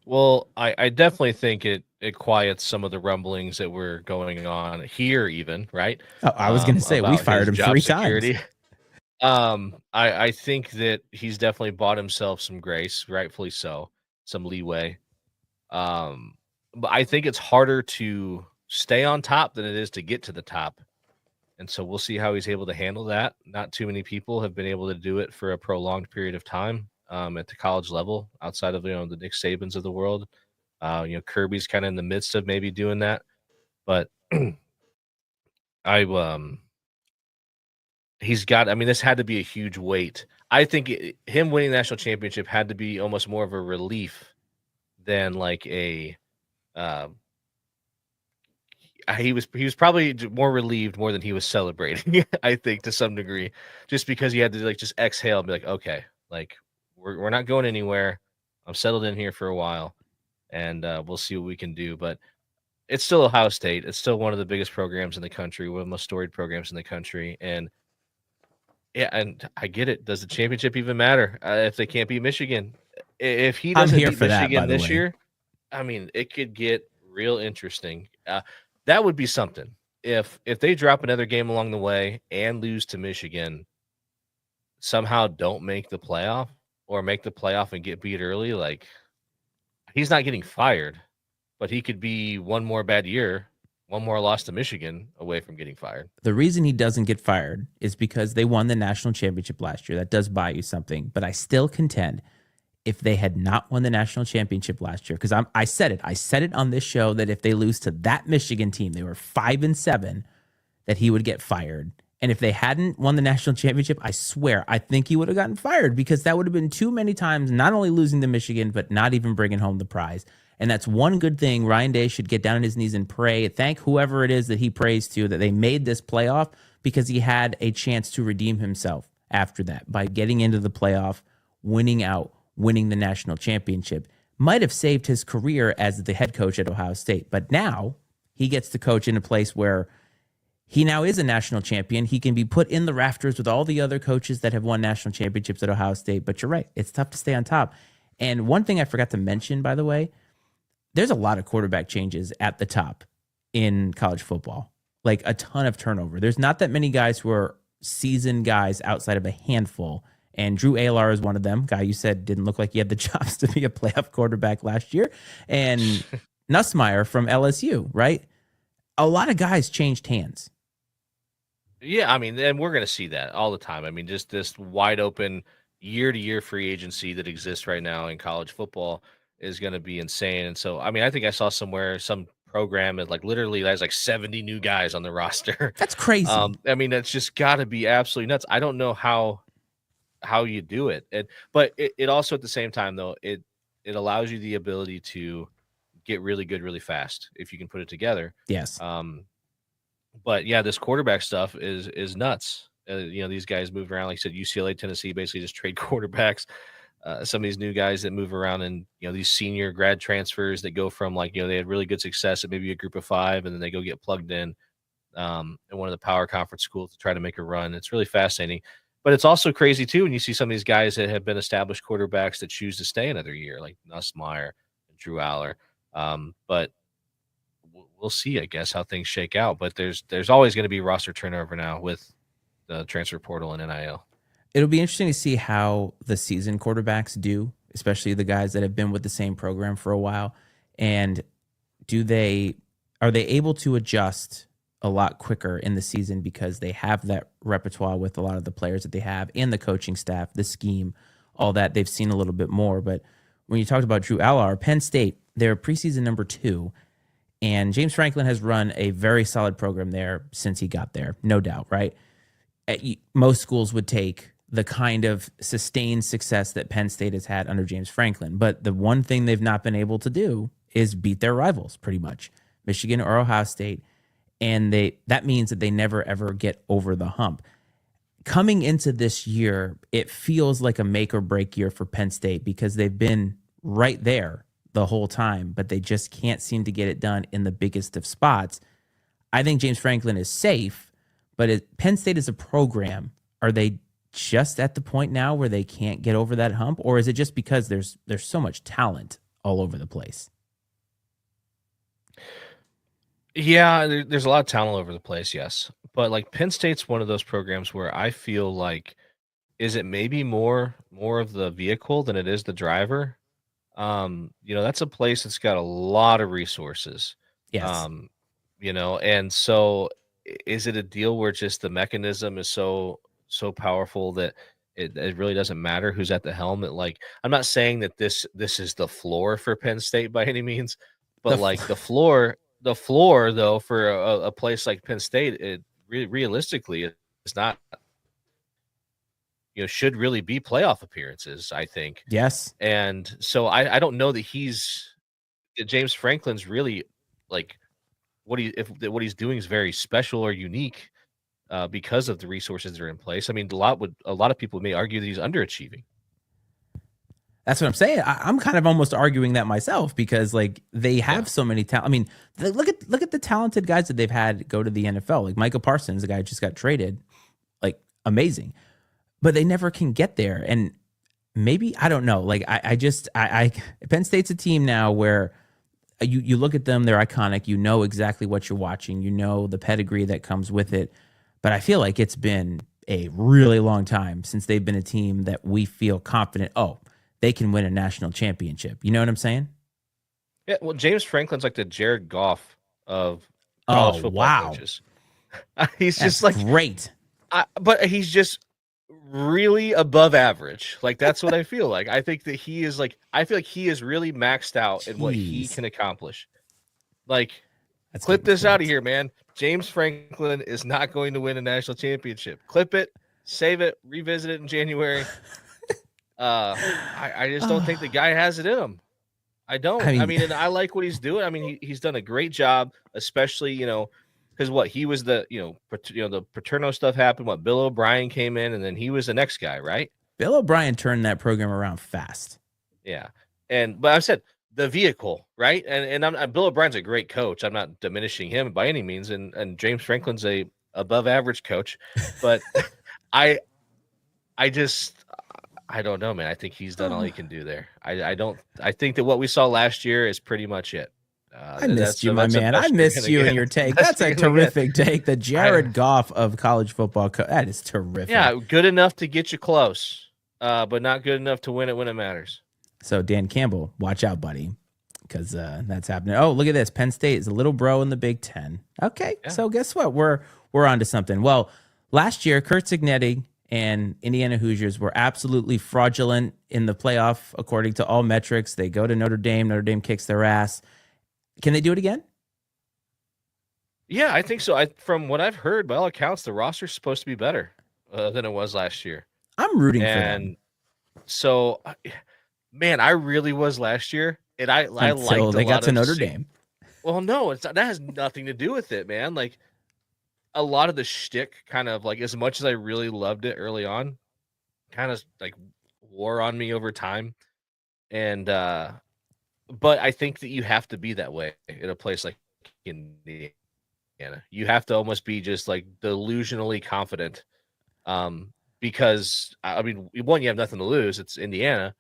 B: Well, I definitely think it quiets some of the rumblings that were going on here, even, right?
A: Oh, I was going to say, we fired him 3 times.
B: I think that he's definitely bought himself some grace, rightfully so, some leeway. But I think it's harder to stay on top than it is to get to the top. And so we'll see how he's able to handle that. Not too many people have been able to do it for a prolonged period of time at the college level, outside of the Nick Sabans of the world. Kirby's kind of in the midst of maybe doing that, but he's got. I mean, this had to be a huge weight. I think him winning the national championship had to be almost more of a relief than like a. He was probably more relieved more than he was celebrating. I think to some degree, just because he had to just exhale and be like, okay, we're not going anywhere. I'm settled in here for a while, and we'll see what we can do. But it's still Ohio State. It's still one of the biggest programs in the country, one of the most storied programs in the country, and yeah, and I get it. Does the championship even matter if they can't beat Michigan? If he doesn't beat Michigan this year, I mean, it could get real interesting. That would be something. If they drop another game along the way and lose to Michigan, somehow don't make the playoff or make the playoff and get beat early, he's not getting fired, but he could be one more bad year, one more loss to Michigan away from getting fired.
A: The reason he doesn't get fired is because they won the national championship last year. That does buy you something, but I still contend if they had not won the national championship last year, because I said it on this show that if they lose to that Michigan team, they were 5-7, that he would get fired. And if they hadn't won the national championship, I swear, I think he would have gotten fired because that would have been too many times, not only losing to Michigan, but not even bringing home the prize. And that's one good thing. Ryan Day should get down on his knees and pray, thank whoever it is that he prays to, that they made this playoff, because he had a chance to redeem himself after that by getting into the playoff, winning the national championship. Might have saved his career as the head coach at Ohio State. But now he gets to coach in a place where he now is a national champion. He can be put in the rafters with all the other coaches that have won national championships at Ohio State. But you're right, it's tough to stay on top. And one thing I forgot to mention, by the way, there's a lot of quarterback changes at the top in college football, like a ton of turnover. There's not that many guys who are seasoned guys outside of a handful. And Drew Aylar is one of them. Guy you said didn't look like he had the chops to be a playoff quarterback last year. And Nussmeier from LSU, right? A lot of guys changed hands.
B: Yeah, I mean, and we're going to see that all the time. I mean, just this wide open year-to-year free agency that exists right now in college football is going to be insane. And so, I mean, I think I saw somewhere some program is literally there's 70 new guys on the roster.
A: That's crazy.
B: I mean, that's just got to be absolutely nuts. I don't know how you do it. But it also at the same time though, it allows you the ability to get really good really fast if you can put it together.
A: Yes.
B: But yeah, this quarterback stuff is nuts. These guys move around. Like I said, UCLA, Tennessee basically just trade quarterbacks. Some of these new guys that move around, and these senior grad transfers that go from they had really good success at maybe a group of 5, and then they go get plugged in one of the power conference schools to try to make a run. It's really fascinating. But it's also crazy, too, when you see some of these guys that have been established quarterbacks that choose to stay another year, like Nussmeier and Drew Aller. But we'll see, I guess, how things shake out. But there's always going to be roster turnover now with the transfer portal and NIL.
A: It'll be interesting to see how the seasoned quarterbacks do, especially the guys that have been with the same program for a while. And are they able to adjust a lot quicker in the season because they have that repertoire with a lot of the players that they have and the coaching staff, the scheme, all that. They've seen a little bit more. But when you talked about Drew Aller, Penn State, they're preseason number 2, and James Franklin has run a very solid program there since he got there, no doubt, right? Most schools would take the kind of sustained success that Penn State has had under James Franklin. But the one thing they've not been able to do is beat their rivals, pretty much, Michigan or Ohio State. And that means that they never, ever get over the hump. Coming into this year, it feels like a make or break year for Penn State because they've been right there the whole time, but they just can't seem to get it done in the biggest of spots. I think James Franklin is safe, but Penn State is a program. Are they just at the point now where they can't get over that hump, or is it just because there's so much talent all over the place?
B: Yeah, there's a lot of talent all over the place, yes. But like Penn State's one of those programs where I feel like, is it maybe more of the vehicle than it is the driver? That's a place that's got a lot of resources.
A: Yes.
B: And so is it a deal where just the mechanism is so powerful that it really doesn't matter who's at the helm? Like, I'm not saying that this is the floor for Penn State by any means, but the floor though for a place like Penn State, it realistically is not, should really be playoff appearances, I think.
A: Yes.
B: And so I don't know that James Franklin's really like what he's doing is very special or unique because of the resources that are in place. I mean, a lot of people may argue that he's underachieving.
A: That's what I'm saying. I'm kind of almost arguing that myself because like they have so many talent. I mean, look at the talented guys that they've had go to the NFL. Like Micah Parsons, the guy who just got traded, like amazing, but they never can get there. And maybe, I don't know. Like I Penn State's a team now where you look at them, they're iconic. You know exactly what you're watching. You know the pedigree that comes with it. But I feel like it's been a really long time since they've been a team that we feel confident, they can win a national championship. You know what I'm saying?
B: Yeah, well, James Franklin's like the Jared Goff of college football coaches. He's just like
A: great.
B: But he's just really above average. Like, that's what I feel like. I think that he is like, I feel like he is really maxed out in what he can accomplish. Like, clip this out of here, man. James Franklin is not going to win a national championship. Clip it, save it, revisit it in January. I just don't think the guy has it in him. I don't. I mean, and I like what he's doing. I mean, he's done a great job, especially, because he was the Paterno stuff happened. Bill O'Brien came in, and then he was the next guy, right?
A: Bill O'Brien turned that program around fast.
B: Yeah, but I said the vehicle, right? And Bill O'Brien's a great coach. I'm not diminishing him by any means, and James Franklin's a above average coach, but I don't know, man. I think he's done all he can do there. I think that what we saw last year is pretty much it.
A: I missed you, my man. I missed you and your take. That's a terrific take. The Jared Goff of college football. That is terrific.
B: Yeah, good enough to get you close, but not good enough to win it when it matters.
A: So Dan Campbell, watch out, buddy, because that's happening. Oh, look at this. Penn State is a little bro in the Big Ten. Okay, So guess what? We're onto something. Well, last year, Kurt Cignetti and Indiana Hoosiers were absolutely fraudulent in the playoff, according to all metrics. They go to Notre Dame. Notre Dame kicks their ass. Can they do it again?
B: Yeah, I think so. From what I've heard, by all accounts, the roster's supposed to be better than it was last year.
A: I'm rooting for them.
B: So, man, I really was last year, and I liked
A: they got to Notre Dame.
B: Well, no, that has nothing to do with it, man. Like, a lot of the shtick kind of like, as much as I really loved it early on, kind of like wore on me over time. And but I think that you have to be that way in a place like Indiana. You have to almost be just like delusionally confident. Because I mean, one, you have nothing to lose. It's Indiana.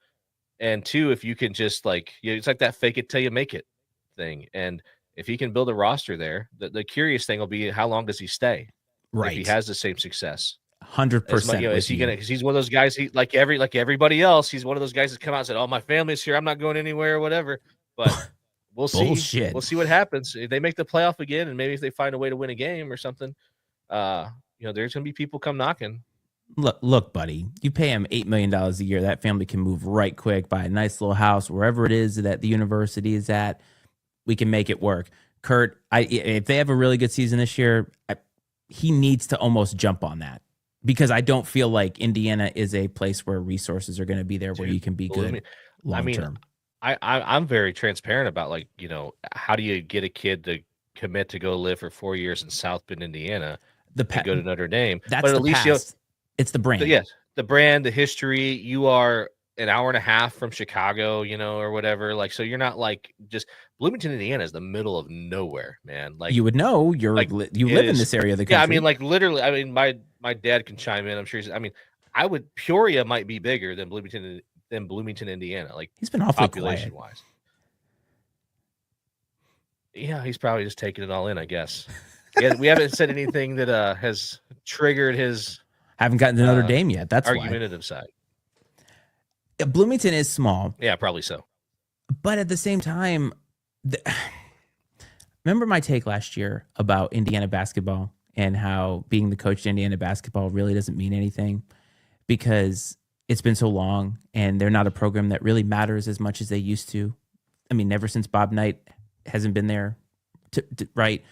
B: And two, if you can just like, it's like that fake it till you make it thing. And if he can build a roster there, the curious thing will be how long does he stay?
A: Right.
B: If he has the same success.
A: 100%.
B: Is he gonna? Because he's one of those guys. He like everybody else. He's one of those guys that come out and said, "Oh, my family's here. I'm not going anywhere or whatever." But we'll see.
A: Bullshit.
B: We'll see what happens if they make the playoff again, and maybe if they find a way to win a game or something. There's gonna be people come knocking.
A: Look, buddy. You pay him $8 million a year. That family can move right quick, buy a nice little house wherever it is that the university is at. We can make it work. Kurt, if they have a really good season this year, he needs to almost jump on that. because I don't feel like Indiana is a place where resources are going to be there where you can be good long term.
B: I'm very transparent about, like, how do you get a kid to commit to go live for 4 years in South Bend, Indiana, and go to Notre Dame?
A: That's
B: but
A: at least past. It's the brand.
B: Yes, the brand, the history. You are an hour and a half from Chicago, or whatever. Like, so you're not like just Bloomington, Indiana is the middle of nowhere, man. Like,
A: you would know you live in this area of the country.
B: Yeah, I mean, like literally. I mean, my dad can chime in. I'm sure. Peoria might be bigger than Bloomington, Indiana. Like,
A: he's been awfully
B: population wise. Yeah, he's probably just taking it all in, I guess. Yeah, we haven't said anything that has triggered his.
A: Haven't gotten to Notre Dame yet. That's
B: argumentative side.
A: Yeah, Bloomington is small.
B: Yeah, probably so.
A: But at the same time, remember my take last year about Indiana basketball and how being the coach to Indiana basketball really doesn't mean anything because it's been so long and they're not a program that really matters as much as they used to. I mean, ever since Bob Knight hasn't been there, right?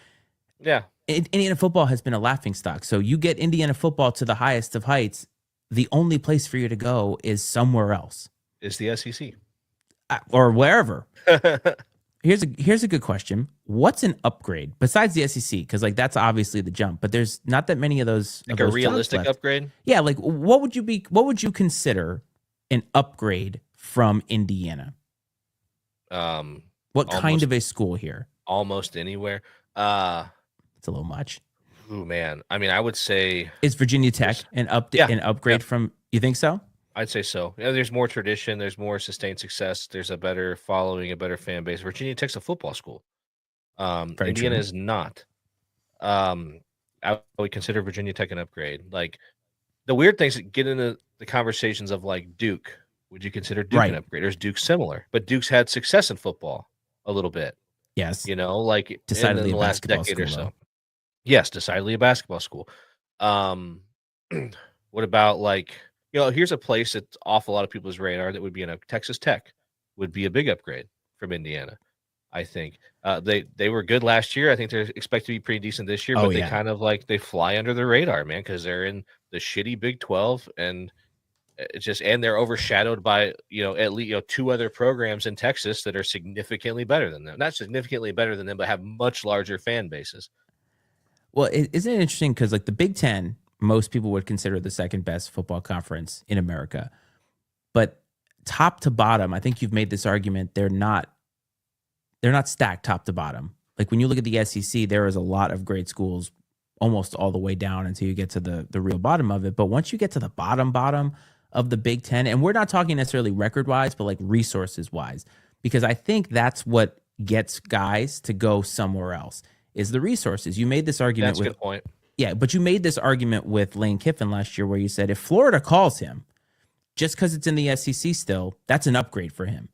B: Yeah.
A: Indiana football has been a laughingstock. So you get Indiana football to the highest of heights, the only place for you to go is somewhere else.
B: Is the SEC.
A: Or wherever. Here's a good question. What's an upgrade besides the SEC? Because like that's obviously the jump, but there's not that many of those.
B: Like a realistic upgrade?
A: Yeah, like what would you consider an upgrade from Indiana? What kind of a school here?
B: Almost anywhere.
A: It's a little much.
B: Oh man. I mean, I would say
A: is Virginia Tech an upgrade from, you think so?
B: I'd say so. Yeah, there's more tradition, there's more sustained success, there's a better following, a better fan base. Virginia Tech's a football school. Indiana is not. I would consider Virginia Tech an upgrade. Like the weird things that get into the conversations of like Duke. Would you consider Duke an upgrade? Or is Duke similar? But Duke's had success in football a little bit.
A: Yes.
B: Like
A: decidedly
B: in the last decade or so. Though. Yes, decidedly a basketball school. What about like, here's a place that's off a lot of people's radar that would be in a Texas Tech would be a big upgrade from Indiana. I think they were good last year. I think they're expected to be pretty decent this year, but they kind of like they fly under the radar, man, because they're in the shitty Big 12 and it's just and they're overshadowed by at least two other programs in Texas that are significantly better than them. Not significantly better than them, but have much larger fan bases.
A: Well, isn't it interesting because like the Big 10, most people would consider the second best football conference in America, but top to bottom, I think you've made this argument. They're not stacked top to bottom. Like when you look at the SEC, there is a lot of great schools almost all the way down until you get to the real bottom of it. But once you get to the bottom of the Big 10, and we're not talking necessarily record wise, but like resources wise, because I think that's what gets guys to go somewhere else is the resources. You made this argument.
B: That's a good point.
A: Yeah, but you made this argument with Lane Kiffin last year where you said if Florida calls him, just because it's in the SEC still, that's an upgrade for him.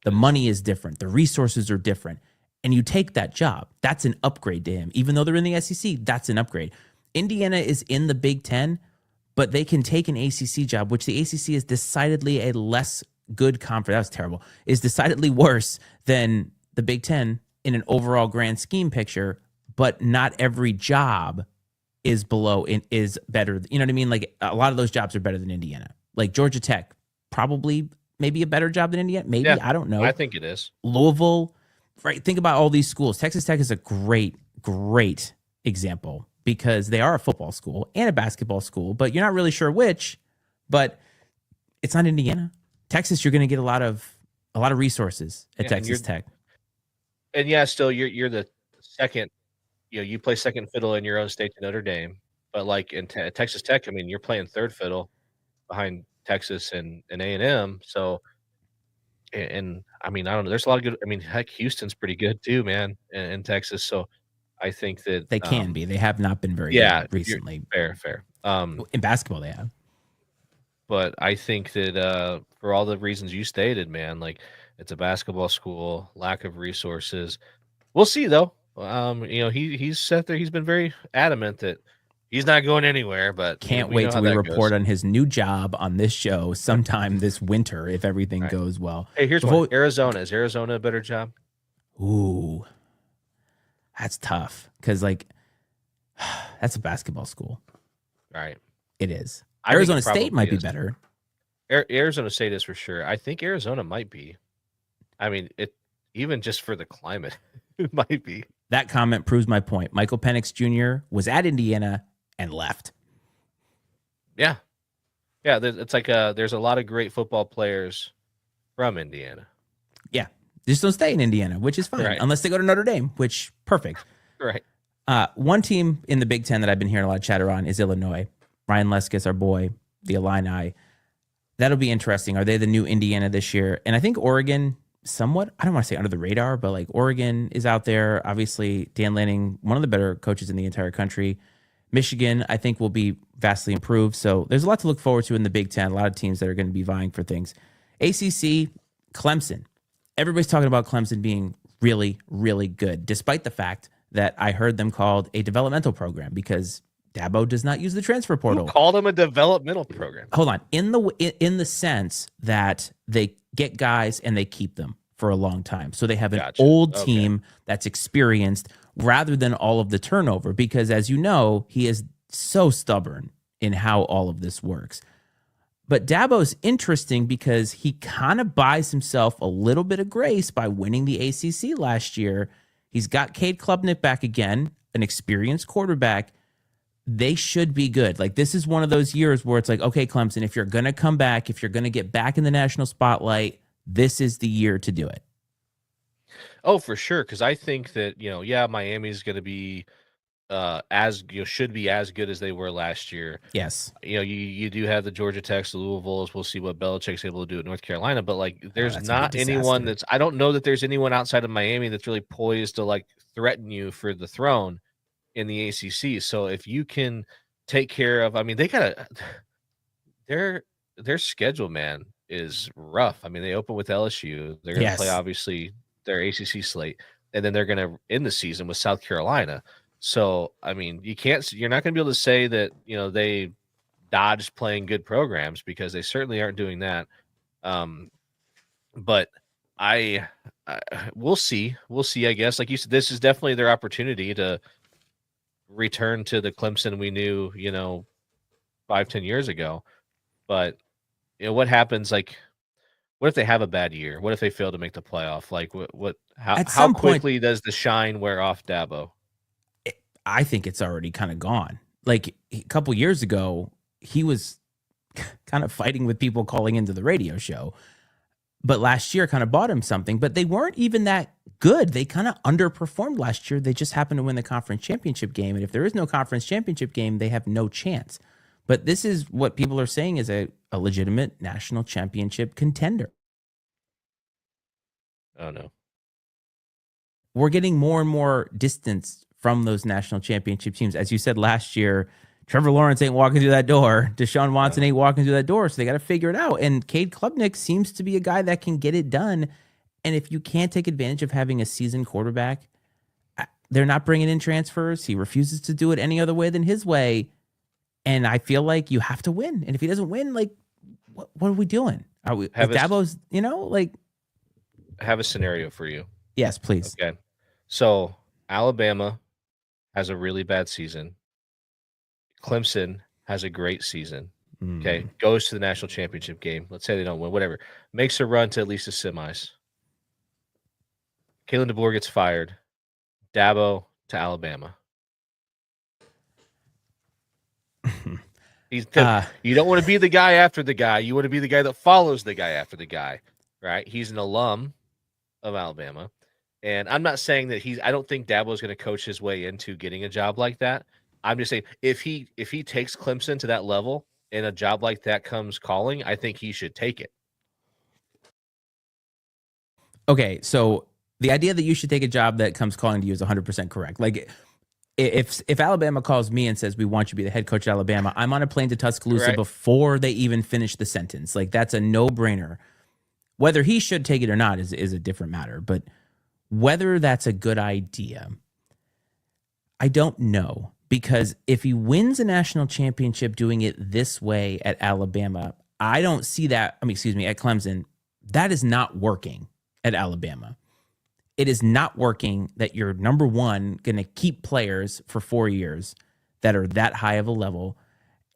A: The money is different. The resources are different. And you take that job. That's an upgrade to him. Even though they're in the SEC, that's an upgrade. Indiana is in the Big 10, but they can take an ACC job, which the ACC is decidedly a less good conference. That was terrible. Is decidedly worse than the Big 10 in an overall grand scheme picture, but not every job is better. You know what I mean? Like a lot of those jobs are better than Indiana. Like Georgia Tech, probably maybe a better job than Indiana. Maybe, I don't know.
B: I think it is.
A: Louisville, right? Think about all these schools. Texas Tech is a great example because they are a football school and a basketball school, but you're not really sure which, but it's not Indiana. Texas, you're going to get a lot of resources at Texas Tech.
B: And yeah, still you're the second, you play second fiddle in your own state to Notre Dame, but like in Texas Tech, I mean, you're playing third fiddle behind Texas and A&M. So, and I mean, I don't know. There's a lot of good. I mean, heck, Houston's pretty good too, man, in Texas. So, I think that
A: they can be. They have not been very good recently.
B: Fair.
A: In basketball, they have.
B: But I think that for all the reasons you stated, man, like it's a basketball school, lack of resources. We'll see though. He's sat there. He's been very adamant that he's not going anywhere, but
A: can't wait till we report on his new job on this show sometime this winter if everything goes well.
B: Hey, here's one. Arizona. Is Arizona a better job?
A: Ooh, that's tough because like that's a basketball school.
B: All right.
A: It is.
B: I think
A: Arizona
B: it
A: State might
B: probably
A: be
B: is.
A: better.
B: Arizona State is for sure. I think Arizona might be. I mean, it even just for the climate, it might be.
A: That comment proves my point. Michael Penix Jr. was at Indiana and left.
B: Yeah. Yeah, it's like there's a lot of great football players from Indiana.
A: Yeah. Just don't stay in Indiana, which is fine,
B: Right.
A: unless they go to Notre Dame, which perfect.
B: Right.
A: One team in the Big Ten that I've been hearing a lot of chatter on is Illinois. Ryan Leskis, our boy, the Illini. That'll be interesting. Are they the new Indiana this year? And I think Oregon, somewhat, I don't want to say under the radar, but like Oregon is out there. Obviously, Dan Lanning, one of the better coaches in the entire country. Michigan, I think, will be vastly improved. So there's a lot to look forward to in the Big Ten. A lot of teams that are going to be vying for things. ACC, Clemson. Everybody's talking about Clemson being really, really good, despite the fact that I heard them called a developmental program because Dabo does not use the transfer portal.
B: Who called them a developmental program?
A: Hold on. In the sense that they get guys and they keep them for a long time. So they have an old team that's experienced rather than all of the turnover because, as you know, he is so stubborn in how all of this works. But Dabo's interesting because he kind of buys himself a little bit of grace by winning the ACC last year. He's got Cade Klubnik back again, an experienced quarterback. They should be good. Like, this is one of those years where it's like, okay, Clemson, if you're going to come back, if you're going to get back in the national spotlight, this is the year to do it.
B: Oh, for sure. Because I think that, Miami's going to be should be as good as they were last year.
A: Yes.
B: You do have the Georgia Techs, the Louisvilles. We'll see what Belichick's able to do at North Carolina. But like, there's not anyone I don't know that there's anyone outside of Miami that's really poised to like threaten you for the throne in the ACC. So if you can take care of, I mean, they gotta their schedule, man, is rough. I mean, they open with LSU. They're gonna play obviously their ACC slate, and then they're gonna end the season with South Carolina. So, I mean, you're not going to be able to say that, they dodged playing good programs because they certainly aren't doing that. But we'll see. We'll see, I guess. Like you said, this is definitely their opportunity to return to the Clemson we knew, 5-10 years ago. But, what happens? Like, what if they have a bad year? What if they fail to make the playoff? Like, how quickly does the shine wear off Dabo?
A: I think it's already kind of gone. Like a couple years ago, he was kind of fighting with people calling into the radio show. But last year kind of bought him something. But they weren't even that good. They kind of underperformed last year. They just happened to win the conference championship game. And if there is no conference championship game, they have no chance. But this is what people are saying is a legitimate national championship contender.
B: Oh, no.
A: We're getting more and more distance from those national championship teams. As you said last year, Trevor Lawrence ain't walking through that door. Deshaun Watson ain't walking through that door. So they got to figure it out. And Cade Klubnik seems to be a guy that can get it done. And if you can't take advantage of having a seasoned quarterback, they're not bringing in transfers. He refuses to do it any other way than his way. And I feel like you have to win. And if he doesn't win, like, what are we doing? Are we Dabo's,
B: I have a scenario for you.
A: Yes, please.
B: Okay. So Alabama has a really bad season. Clemson has a great season. Okay. Goes to the national championship game. Let's say they don't win, whatever. Makes a run to at least the semis. Kalen DeBoer gets fired. Dabo to Alabama. You don't want to be the guy after the guy. You want to be the guy that follows the guy after the guy, right? He's an alum of Alabama. And I'm not saying that I don't think Dabo is going to coach his way into getting a job like that. I'm just saying if he takes Clemson to that level and a job like that comes calling, I think he should take it.
A: Okay, so the idea that you should take a job that comes calling to you is 100% correct. Like, if Alabama calls me and says, we want you to be the head coach of Alabama, I'm on a plane to Tuscaloosa before they even finish the sentence. Like, that's a no-brainer. Whether he should take it or not is a different matter. But whether that's a good idea, I don't know. Because if he wins a national championship doing it this way at Alabama, I don't see that. At Clemson, that is not working at Alabama. It is not working that you're, number one, going to keep players for 4 years that are that high of a level.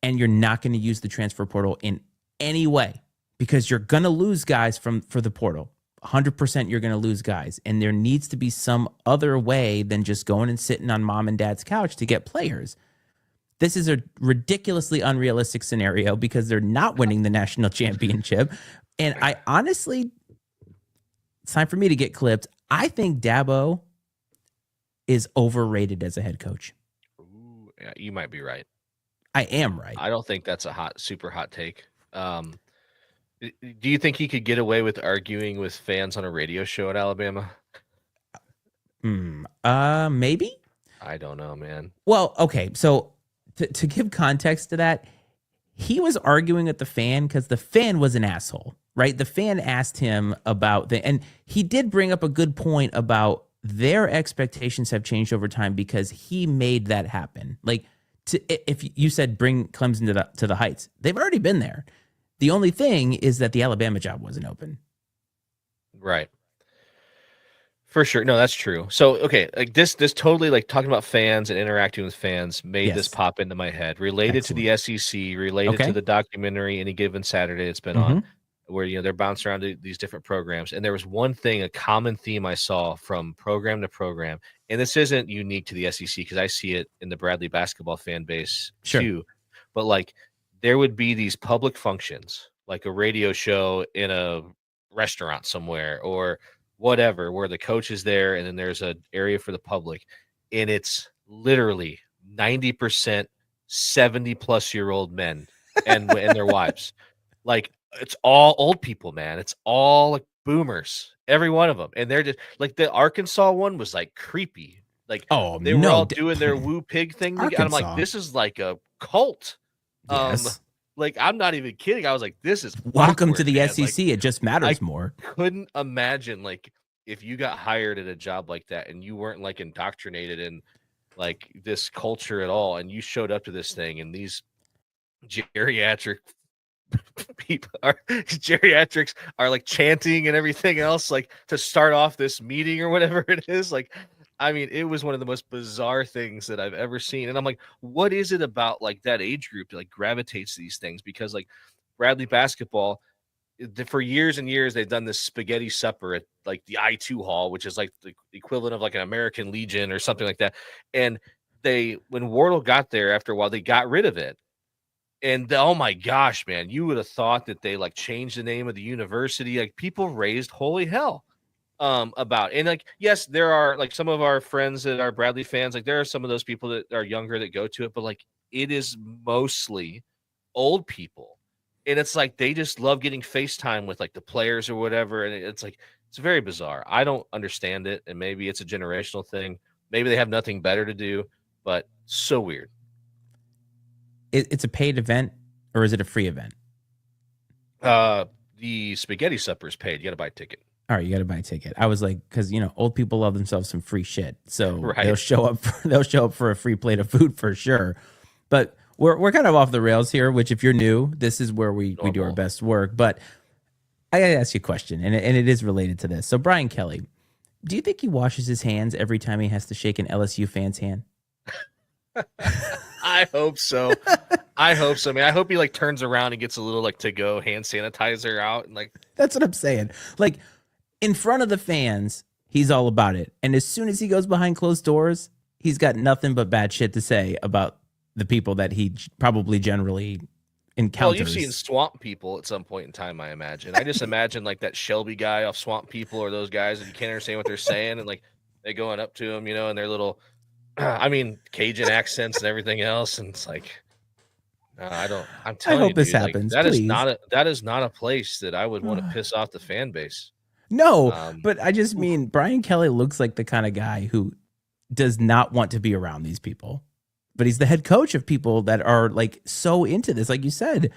A: and you're not going to use the transfer portal in any way because you're going to lose guys for the portal. 100% you're going to lose guys. And there needs to be some other way than just going and sitting on mom and dad's couch to get players. This is a ridiculously unrealistic scenario because they're not winning the national championship. And I honestly, it's time for me to get clipped. I think Dabo is overrated as a head coach.
B: Ooh, yeah, you might be right.
A: I am right.
B: I don't think that's a super hot take. Do you think he could get away with arguing with fans on a radio show at Alabama?
A: Maybe.
B: I don't know, man.
A: Well, okay. So to give context to that, he was arguing with the fan because the fan was an asshole, right? The fan asked him about and he did bring up a good point about their expectations have changed over time because he made that happen. Like, if you said bring Clemson to the heights, they've already been there. The only thing is that the Alabama job wasn't open.
B: Right. For sure. No, that's true. So, okay, like this totally, like, talking about fans and interacting with fans made this pop into my head. Related to the SEC, related to the documentary Any Given Saturday it's been on, where, you know, they're bouncing around to these different programs. And there was one thing, a common theme I saw from program to program, and this isn't unique to the SEC because I see it in the Bradley basketball fan base too. But, like, there would be these public functions, like a radio show in a restaurant somewhere or whatever, where the coach is there and then there's an area for the public, and it's literally 90% 70-plus-year-old men and their wives. Like, it's all old people, man. It's all like boomers, every one of them. And they're just like, the Arkansas one was like creepy. Like, they were all doing their woo pig thing together. I'm like, this is like a cult.
A: Yes.
B: Like, I'm not even kidding. I was like, this is
A: welcome
B: awkward,
A: to the
B: man.
A: SEC.
B: Like,
A: it just matters more.
B: Couldn't imagine, like, if you got hired at a job like that and you weren't like indoctrinated in like this culture at all, and you showed up to this thing and these geriatrics are like chanting and everything else, like, to start off this meeting or whatever it is. Like, I mean, it was one of the most bizarre things that I've ever seen. And I'm like, what is it about like that age group that like gravitates to these things? Because like Bradley basketball, for years and years, they've done this spaghetti supper at like the I-2 hall, which is like the equivalent of like an American Legion or something like that. And when Wardle got there after a while, they got rid of it. And oh my gosh, man, you would have thought that they like changed the name of the university. Like, people raised holy hell about it. And like, yes, there are like some of our friends that are Bradley fans. Like, there are some of those people that are younger that go to it, but like, it is mostly old people. And it's like they just love getting FaceTime with like the players or whatever. And it's like, it's very bizarre. I don't understand it. And maybe it's a generational thing. Maybe they have nothing better to do, but so weird.
A: It's a paid event, or is it a free event?
B: The spaghetti supper is paid. You got to buy a ticket.
A: All right, you got to buy a ticket. I was like, because, you know, old people love themselves some free shit, so they'll show up for a free plate of food for sure. But we're kind of off the rails here. Which, if you're new, this is where we do our best work. But I got to ask you a question, and it is related to this. So, Brian Kelly, do you think he washes his hands every time he has to shake an LSU fan's hand?
B: I hope so. I hope so. I mean, I hope he like turns around and gets a little like to-go hand sanitizer out and like.
A: That's what I'm saying. Like, in front of the fans, he's all about it, and as soon as he goes behind closed doors, he's got nothing but bad shit to say about the people that he probably generally encounters.
B: Well, you've seen Swamp People at some point in time, I imagine. I just imagine like that Shelby guy off Swamp People, or those guys that you can't understand what they're saying, and like they going up to him, you know, and their little. I mean, Cajun accents and everything else, and it's like, I'm telling you,
A: I hope this
B: dude,
A: happens.
B: Like, that is not a place that I would want to piss off the fan base.
A: No, but I just mean Brian Kelly looks like the kind of guy who does not want to be around these people, but he's the head coach of people that are like so into this. Like you said,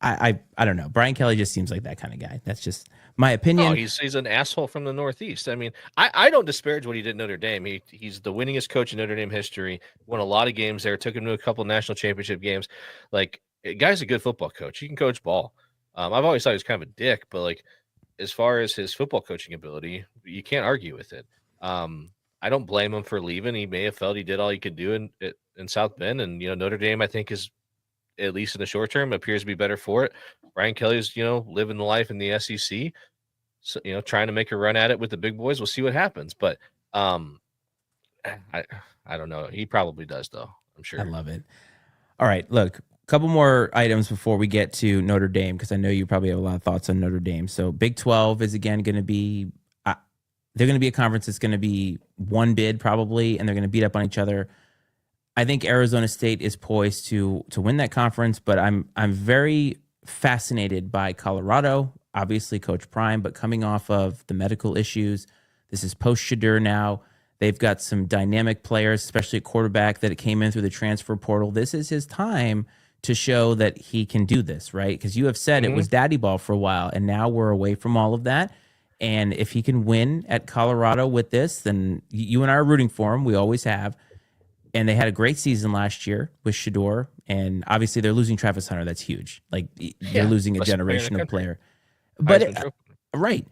A: I don't know. Brian Kelly just seems like that kind of guy. That's just my opinion.
B: Oh, he's an asshole from the Northeast. I mean, I don't disparage what he did in Notre Dame. He's the winningest coach in Notre Dame history. Won a lot of games there. Took him to a couple of national championship games. Like, guy's a good football coach. He can coach ball. I've always thought he was kind of a dick, but like, as far as his football coaching ability, you can't argue with it. I don't blame him for leaving. He may have felt he did all he could do in South Bend, and you know, Notre Dame, I think, is at least in the short term, appears to be better for it. Brian Kelly's, living the life in the SEC. So, trying to make a run at it with the big boys. We'll see what happens. But I don't know. He probably does, though. I'm sure.
A: I love it. All right, look, a couple more items before we get to Notre Dame, because I know you probably have a lot of thoughts on Notre Dame. So Big 12 is, again, going to be they're going to be a conference that's going to be one bid probably, and they're going to beat up on each other. I think Arizona State is poised to win that conference, but I'm very fascinated by Colorado, obviously Coach Prime, but coming off of the medical issues, this is post Shadur now. They've got some dynamic players, especially at quarterback, that came in through the transfer portal. This is his time to show that he can do this, right? Because you have said it was daddy ball for a while, and now we're away from all of that. And if he can win at Colorado with this, then you and I are rooting for him. We always have. And they had a great season last year with Shador. And obviously they're losing Travis Hunter. That's huge. Like they're losing a generational player. But right.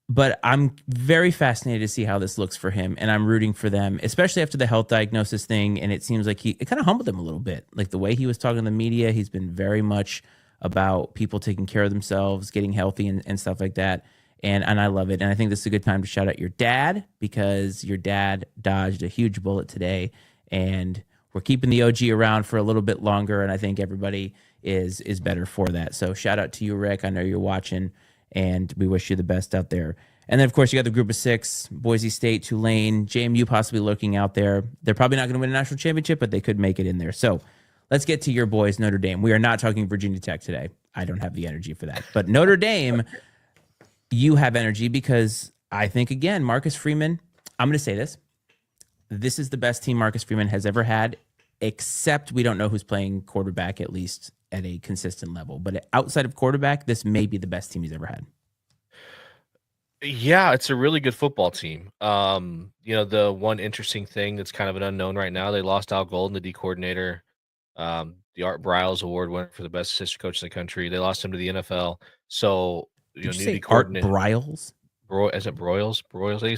A: But I'm very fascinated to see how this looks for him. And I'm rooting for them, especially after the health diagnosis thing. And it seems like it kind of humbled him a little bit. Like the way he was talking to the media, he's been very much about people taking care of themselves, getting healthy and stuff like that. And I love it. And I think this is a good time to shout out your dad, because your dad dodged a huge bullet today. And we're keeping the OG around for a little bit longer. And I think everybody is better for that. So shout out to you, Rick. I know you're watching, and we wish you the best out there. And then, of course, you got the group of 6, Boise State, Tulane, JMU possibly lurking out there. They're probably not going to win a national championship, but they could make it in there. So let's get to your boys, Notre Dame. We are not talking Virginia Tech today. I don't have the energy for that. But Notre Dame, you have energy, because I think, again, Marcus Freeman, I'm going to say this. This is the best team Marcus Freeman has ever had, except we don't know who's playing quarterback, at least at a consistent level. But outside of quarterback, this may be the best team he's ever had.
B: Yeah, it's a really good football team. The one interesting thing that's kind of an unknown right now, they lost Al Golden, the D coordinator, the Art Briles Award winner for the best assistant coach in the country. They lost him to the NFL. So,
A: Did you say Art Briles?
B: Is it Broyles?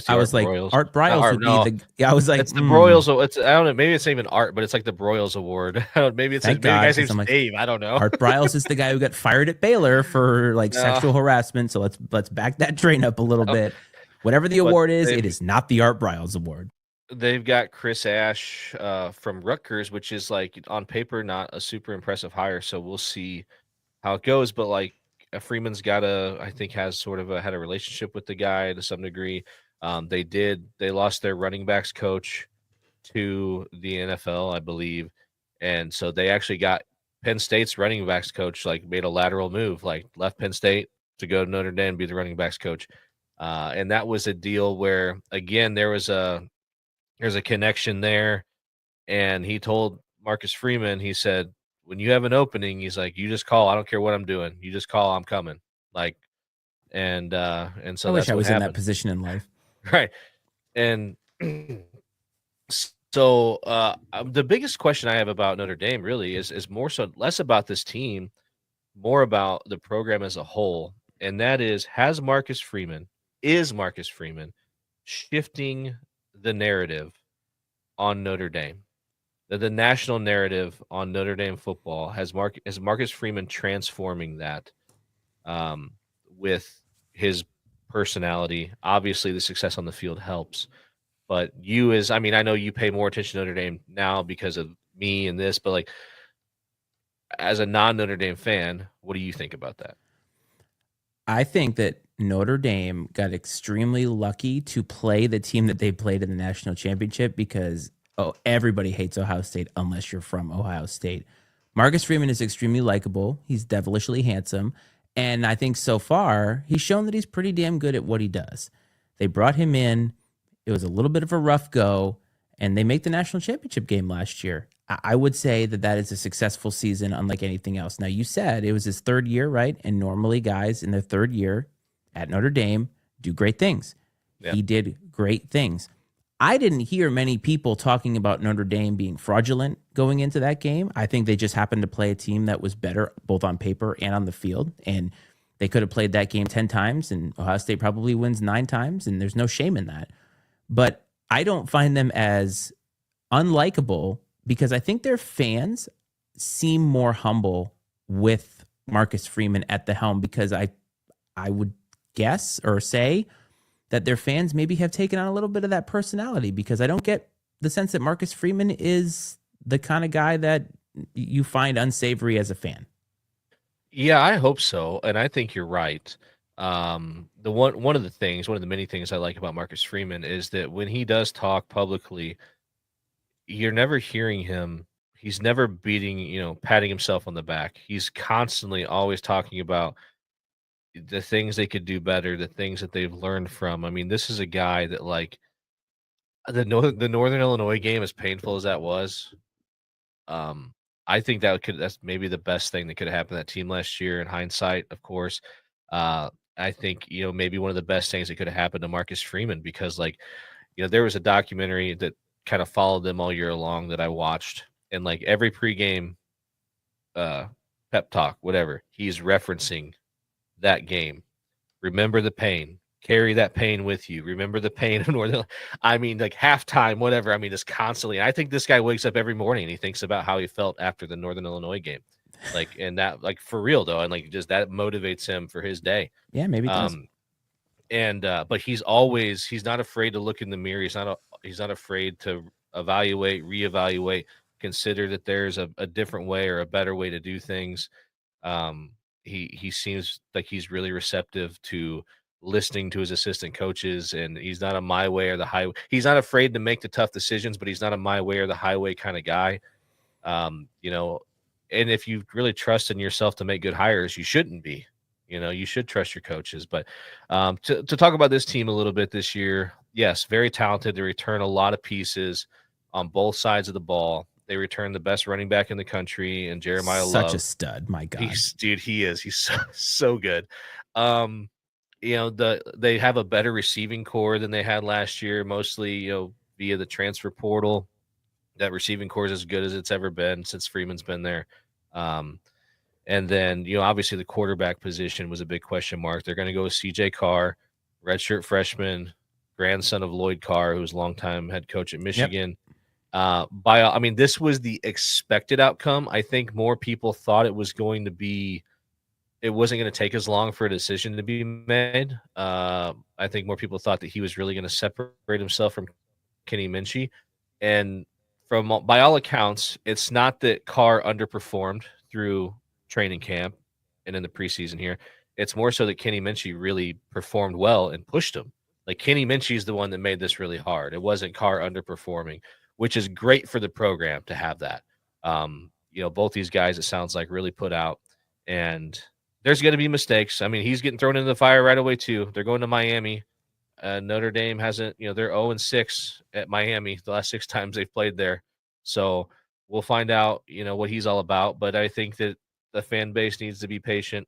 A: I was like,
B: Broyles.
A: Art Briles would be the. Yeah, I was like,
B: it's the Broyles. It's, I don't know. Maybe it's not even Art, but it's like the Broyles Award. Maybe it's maybe the guy's name's Dave. I don't know.
A: Art Briles is the guy who got fired at Baylor for sexual harassment. So let's back that train up a little bit. Whatever the award is, it is not the Art Briles Award.
B: They've got Chris Ash from Rutgers, which is like on paper not a super impressive hire. So we'll see how it goes. But Freeman's had a relationship with the guy to some degree. They lost their running backs coach to the NFL, I believe. And so they actually got Penn State's running backs coach, made a lateral move, left Penn State to go to Notre Dame and be the running backs coach. And that was a deal where, again, there's a connection there. And he told Marcus Freeman, he said, when you have an opening, he's like, you just call. I don't care what I'm doing. You just call. I'm coming. And so
A: I wish I was in that position in life.
B: Right. And so the biggest question I have about Notre Dame really is more so less about this team, more about the program as a whole. And that is Marcus Freeman shifting the narrative on Notre Dame? The national narrative on Notre Dame football is Marcus Freeman transforming that with his personality. Obviously, the success on the field helps, but I know you pay more attention to Notre Dame now because of me and this, but as a non-Notre Dame fan, what do you think about that?
A: I think that Notre Dame got extremely lucky to play the team that they played in the national championship, because everybody hates Ohio State unless you're from Ohio State. Marcus Freeman is extremely likable. He's devilishly handsome. And I think so far, he's shown that he's pretty damn good at what he does. They brought him in. It was a little bit of a rough go, and they make the national championship game last year. I would say that is a successful season, unlike anything else. Now, you said it was his third year, right? And normally guys in their third year at Notre Dame do great things. Yeah. He did great things. I didn't hear many people talking about Notre Dame being fraudulent going into that game. I think they just happened to play a team that was better both on paper and on the field. And they could have played that game 10 times, and Ohio State probably wins 9 times, and there's no shame in that. But I don't find them as unlikable, because I think their fans seem more humble with Marcus Freeman at the helm, because I would guess or say that their fans maybe have taken on a little bit of that personality, because I don't get the sense that Marcus Freeman is the kind of guy that you find unsavory as a fan.
B: Yeah, I hope so, and I think you're right. The one of the many things I like about Marcus Freeman is that when he does talk publicly, you're never hearing him. He's never patting himself on the back. He's constantly always talking about the things they could do better, the things that they've learned from. I mean, this is a guy that like the Northern Illinois game, as painful as that was, um, I think that's maybe the best thing that could have happened to that team last year in hindsight, of course. I think, maybe one of the best things that could have happened to Marcus Freeman, because like, there was a documentary that kind of followed them all year long that I watched, and like every pregame pep talk, whatever, he's referencing that game. Remember the pain. Carry that pain with you. Remember the pain of Northern. I mean, like halftime, whatever. I mean, just constantly. I think this guy wakes up every morning and he thinks about how he felt after the Northern Illinois game, like, and that, like, for real though, and like just that motivates him for his day.
A: Yeah, maybe it does.
B: But he's not afraid to look in the mirror. He's not afraid to evaluate, reevaluate, consider that there's a different way or a better way to do things. He seems like he's really receptive to listening to his assistant coaches, and he's not a my way or the highway. He's not afraid to make the tough decisions, but he's not a my way or the highway kind of guy. And if you really trust in yourself to make good hires, you shouldn't be. You should trust your coaches. But to talk about this team a little bit this year, yes, very talented. They return a lot of pieces on both sides of the ball. They return the best running back in the country, and Jeremiah Love.
A: Such a stud, my God.
B: He is. He's so good. They have a better receiving core than they had last year, mostly, via the transfer portal. That receiving core is as good as it's ever been since Freeman's been there. And then, obviously the quarterback position was a big question mark. They're going to go with CJ Carr, redshirt freshman, grandson of Lloyd Carr, who's longtime head coach at Michigan. Yep. This was the expected outcome. I think more people thought it wasn't going to take as long for a decision to be made. I think more people thought that he was really going to separate himself from Kenny Minchey. And by all accounts, it's not that Carr underperformed through training camp and in the preseason here. It's more so that Kenny Minchey really performed well and pushed him. Like, Kenny Minchey is the one that made this really hard. It wasn't Carr underperforming, which is great for the program to have that. Both these guys, it sounds like, really put out, and there's going to be mistakes. I mean, he's getting thrown into the fire right away too. They're going to Miami. Notre Dame hasn't, they're 0-6 at Miami the last 6 times they've played there. So we'll find out, what he's all about. But I think that the fan base needs to be patient,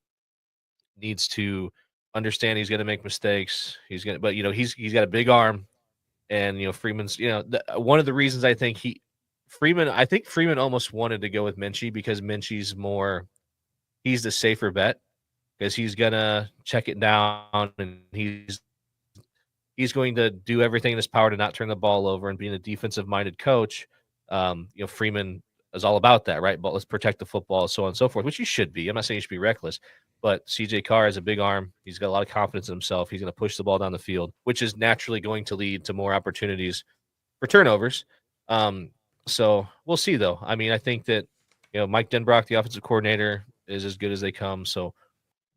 B: needs to understand he's going to make mistakes. He's got a big arm, and Freeman's, one of the reasons I think Freeman almost wanted to go with Minchey, because Minchey's he's the safer bet, because he's gonna check it down, and he's going to do everything in his power to not turn the ball over. And being a defensive-minded coach, Freeman is all about that, right? But let's protect the football, so on and so forth, which he should be. I'm not saying he should be reckless, but CJ Carr has a big arm. He's got a lot of confidence in himself. He's going to push the ball down the field, which is naturally going to lead to more opportunities for turnovers. So we'll see, though. I mean, I think that, Mike Denbrock, the offensive coordinator, is as good as they come. So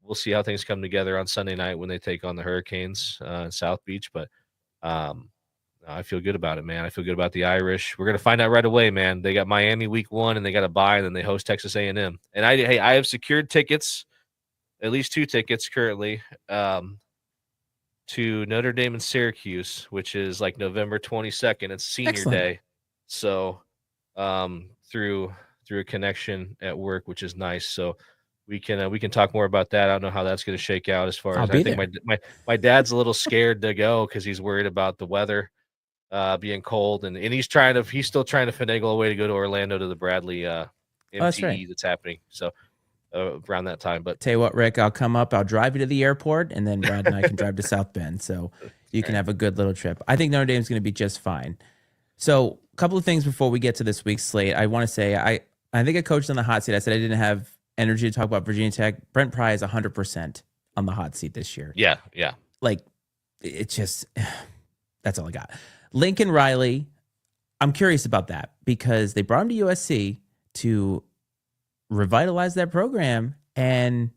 B: we'll see how things come together on Sunday night when they take on the Hurricanes in South Beach. But I feel good about it, man. I feel good about the Irish. We're going to find out right away, man. They got Miami week 1, and they got a bye, and then they host Texas A&M. And I have secured tickets, at least 2 tickets currently, to Notre Dame and Syracuse, which is like November 22nd. It's senior
A: Excellent.
B: day. So through a connection at work, which is nice. So we can talk more about that. I don't know how that's going to shake out as far as I think my dad's a little scared to go because he's worried about the weather being cold, and he's still trying to finagle a way to go to Orlando to the Bradley MTE that's happening. So around that time. But
A: tell you what, Rick, I'll come up, I'll drive you to the airport, and then Brad and I can drive to South Bend. So you can have a good little trip. I think Notre Dame's going to be just fine. So a couple of things before we get to this week's slate. I want to say I think I coached on the hot seat. I said I didn't have energy to talk about Virginia Tech. Brent Pry is 100% on the hot seat this year.
B: Yeah.
A: Like, it's just, that's all I got. Lincoln Riley, I'm curious about that because they brought him to USC to revitalize that program and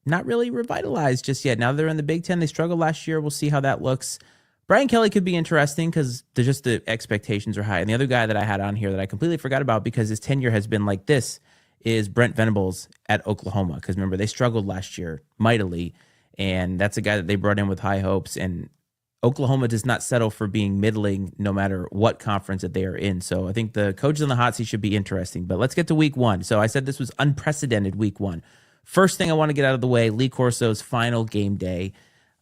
A: not really revitalized just yet. Now they're in the Big Ten. They struggled last year. We'll see how that looks. Brian Kelly could be interesting because the expectations are high. And the other guy that I had on here that I completely forgot about because his tenure has been like this is Brent Venables at Oklahoma. Because remember, they struggled last year mightily. And that's a guy that they brought in with high hopes. And Oklahoma does not settle for being middling no matter what conference that they are in. So I think the coaches on the hot seat should be interesting. But let's get to week one. So I said this was unprecedented week one. First thing I want to get out of the way, Lee Corso's final game day.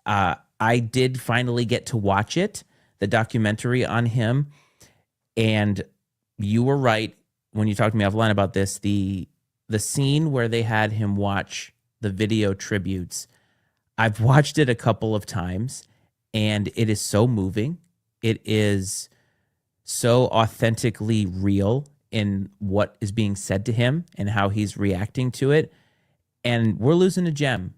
A: I did finally get to watch it, the documentary on him. And you were right when you talked to me offline about this. The scene where they had him watch the video tributes, I've watched it a couple of times, and it is so moving. It is so authentically real in what is being said to him and how he's reacting to it. And we're losing a gem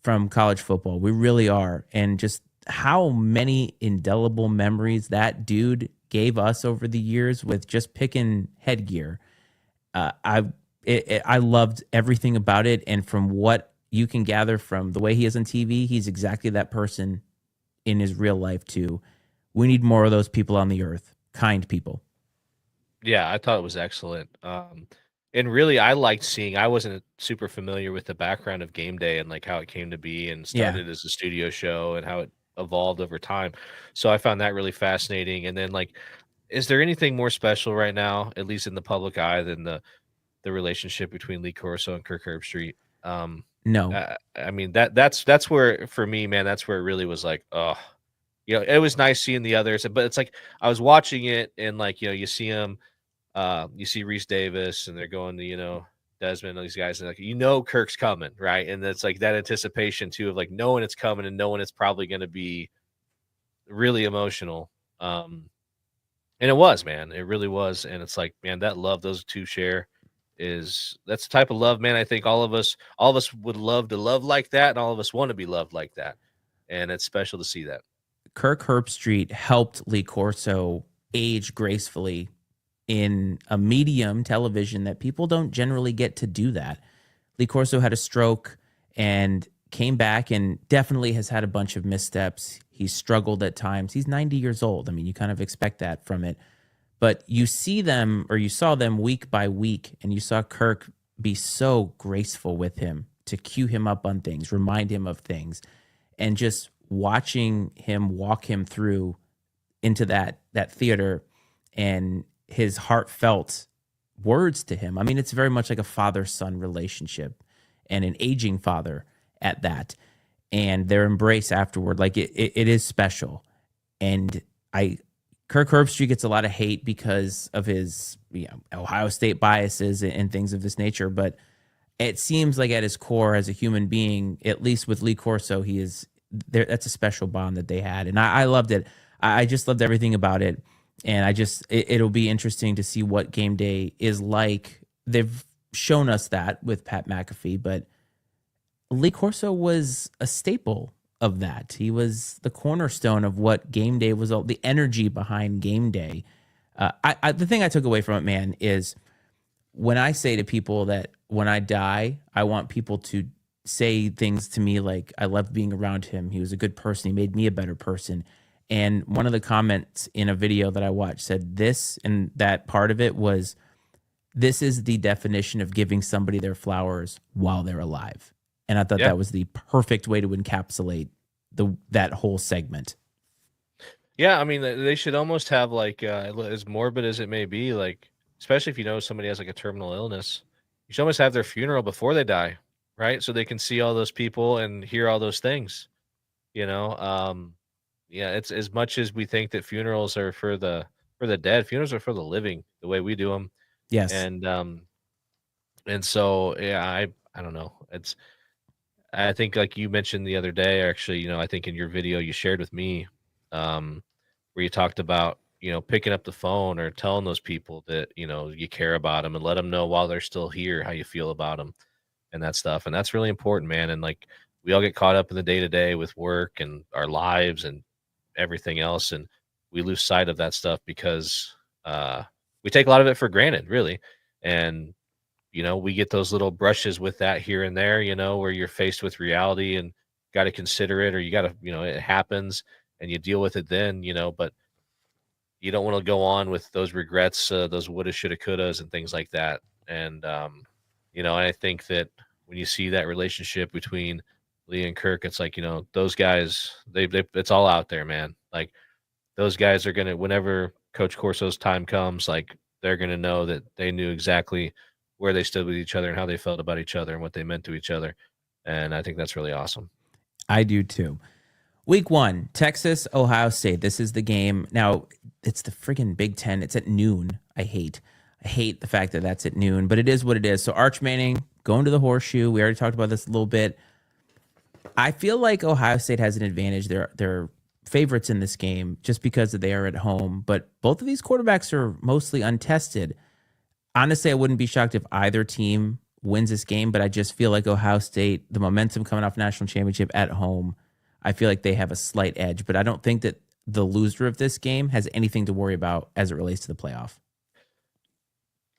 A: from college football. We really are. And just how many indelible memories that dude gave us over the years with just picking headgear. I loved everything about it. And from what you can gather from the way he is on TV, he's exactly that person in his real life too. We need more of those people on the earth, kind people.
B: Yeah, I thought it was excellent. And really, I liked seeing. I wasn't super familiar with the background of Game Day and like how it came to be and started as a studio show and how it evolved over time. So I found that really fascinating. And then, like, is there anything more special right now, at least in the public eye, than the relationship between Lee Corso and Kirk Herbstreit?
A: No.
B: I mean that's where for me, man, that's where it really was like, oh, it was nice seeing the others, but it's like I was watching it and like you see him. You see Reese Davis and they're going to, Desmond and these guys, and like, Kirk's coming, right? And it's like that anticipation too of like knowing it's coming and knowing it's probably going to be really emotional. And it was, man, it really was. And it's like, man, that love those two share that's the type of love, man. I think all of us would love to love like that, and all of us want to be loved like that. And it's special to see that.
A: Kirk Herbstreit helped Lee Corso age gracefully in a medium television that people don't generally get to do that. Lee Corso had a stroke and came back and definitely has had a bunch of missteps. He's struggled at times. He's 90 years old. I mean, you kind of expect that from it. But you see them, or you saw them week by week, and you saw Kirk be so graceful with him to cue him up on things, remind him of things, and just watching him walk him through into that theater and his heartfelt words to him. I mean, it's very much like a father-son relationship and an aging father at that. And their embrace afterward, like it is special. And Kirk Herbstreit gets a lot of hate because of his Ohio State biases and things of this nature. But it seems like at his core as a human being, at least with Lee Corso, he is there. That's a special bond that they had. And I loved it. I just loved everything about it. And it'll be interesting to see what game day is like. They've shown us that with Pat McAfee, but Lee Corso was a staple of that. He was the cornerstone of what game day was, the energy behind game day. The thing I took away from it, man, is when I say to people that when I die, I want people to say things to me like, I loved being around him. He was a good person. He made me a better person. And one of the comments in a video that I watched said this, and that part of it was, this is the definition of giving somebody their flowers while they're alive. And I thought that was the perfect way to encapsulate that whole segment.
B: Yeah, I mean, they should almost have like, as morbid as it may be, like, especially if somebody has like a terminal illness, you should almost have their funeral before they die, right? So they can see all those people and hear all those things, Yeah, it's as much as we think that funerals are for the dead, funerals are for the living, the way we do them.
A: Yes.
B: And so, yeah, I don't know. I think like you mentioned the other day, actually, I think in your video you shared with me, where you talked about, picking up the phone or telling those people that, you care about them and let them know while they're still here how you feel about them and that stuff. And that's really important, man. And like we all get caught up in the day to day with work and our lives and everything else. And we lose sight of that stuff because we take a lot of it for granted, really. And, we get those little brushes with that here and there, where you're faced with reality and got to consider it, or you got to, it happens and you deal with it then, but you don't want to go on with those regrets, those woulda, shoulda, couldas, and things like that. And and I think that when you see that relationship between Lee and Kirk, it's like those guys, they it's all out there, man. Like those guys are gonna, whenever Coach Corso's time comes, like they're gonna know that they knew exactly where they stood with each other and how they felt about each other and what they meant to each other. And I think that's really awesome.
A: I do too. Week 1, Texas, Ohio State. This is the game. Now, it's the friggin' Big Ten. It's at noon. I hate the fact that that's at noon, but it is what it is. So Arch Manning going to the Horseshoe. We already talked about this a little bit. I feel like Ohio State has an advantage. They're favorites in this game just because they are at home, but both of these quarterbacks are mostly untested. Honestly, I wouldn't be shocked if either team wins this game, but I just feel like Ohio State, the momentum coming off national championship at home, I feel like they have a slight edge, but I don't think that the loser of this game has anything to worry about as it relates to the playoff.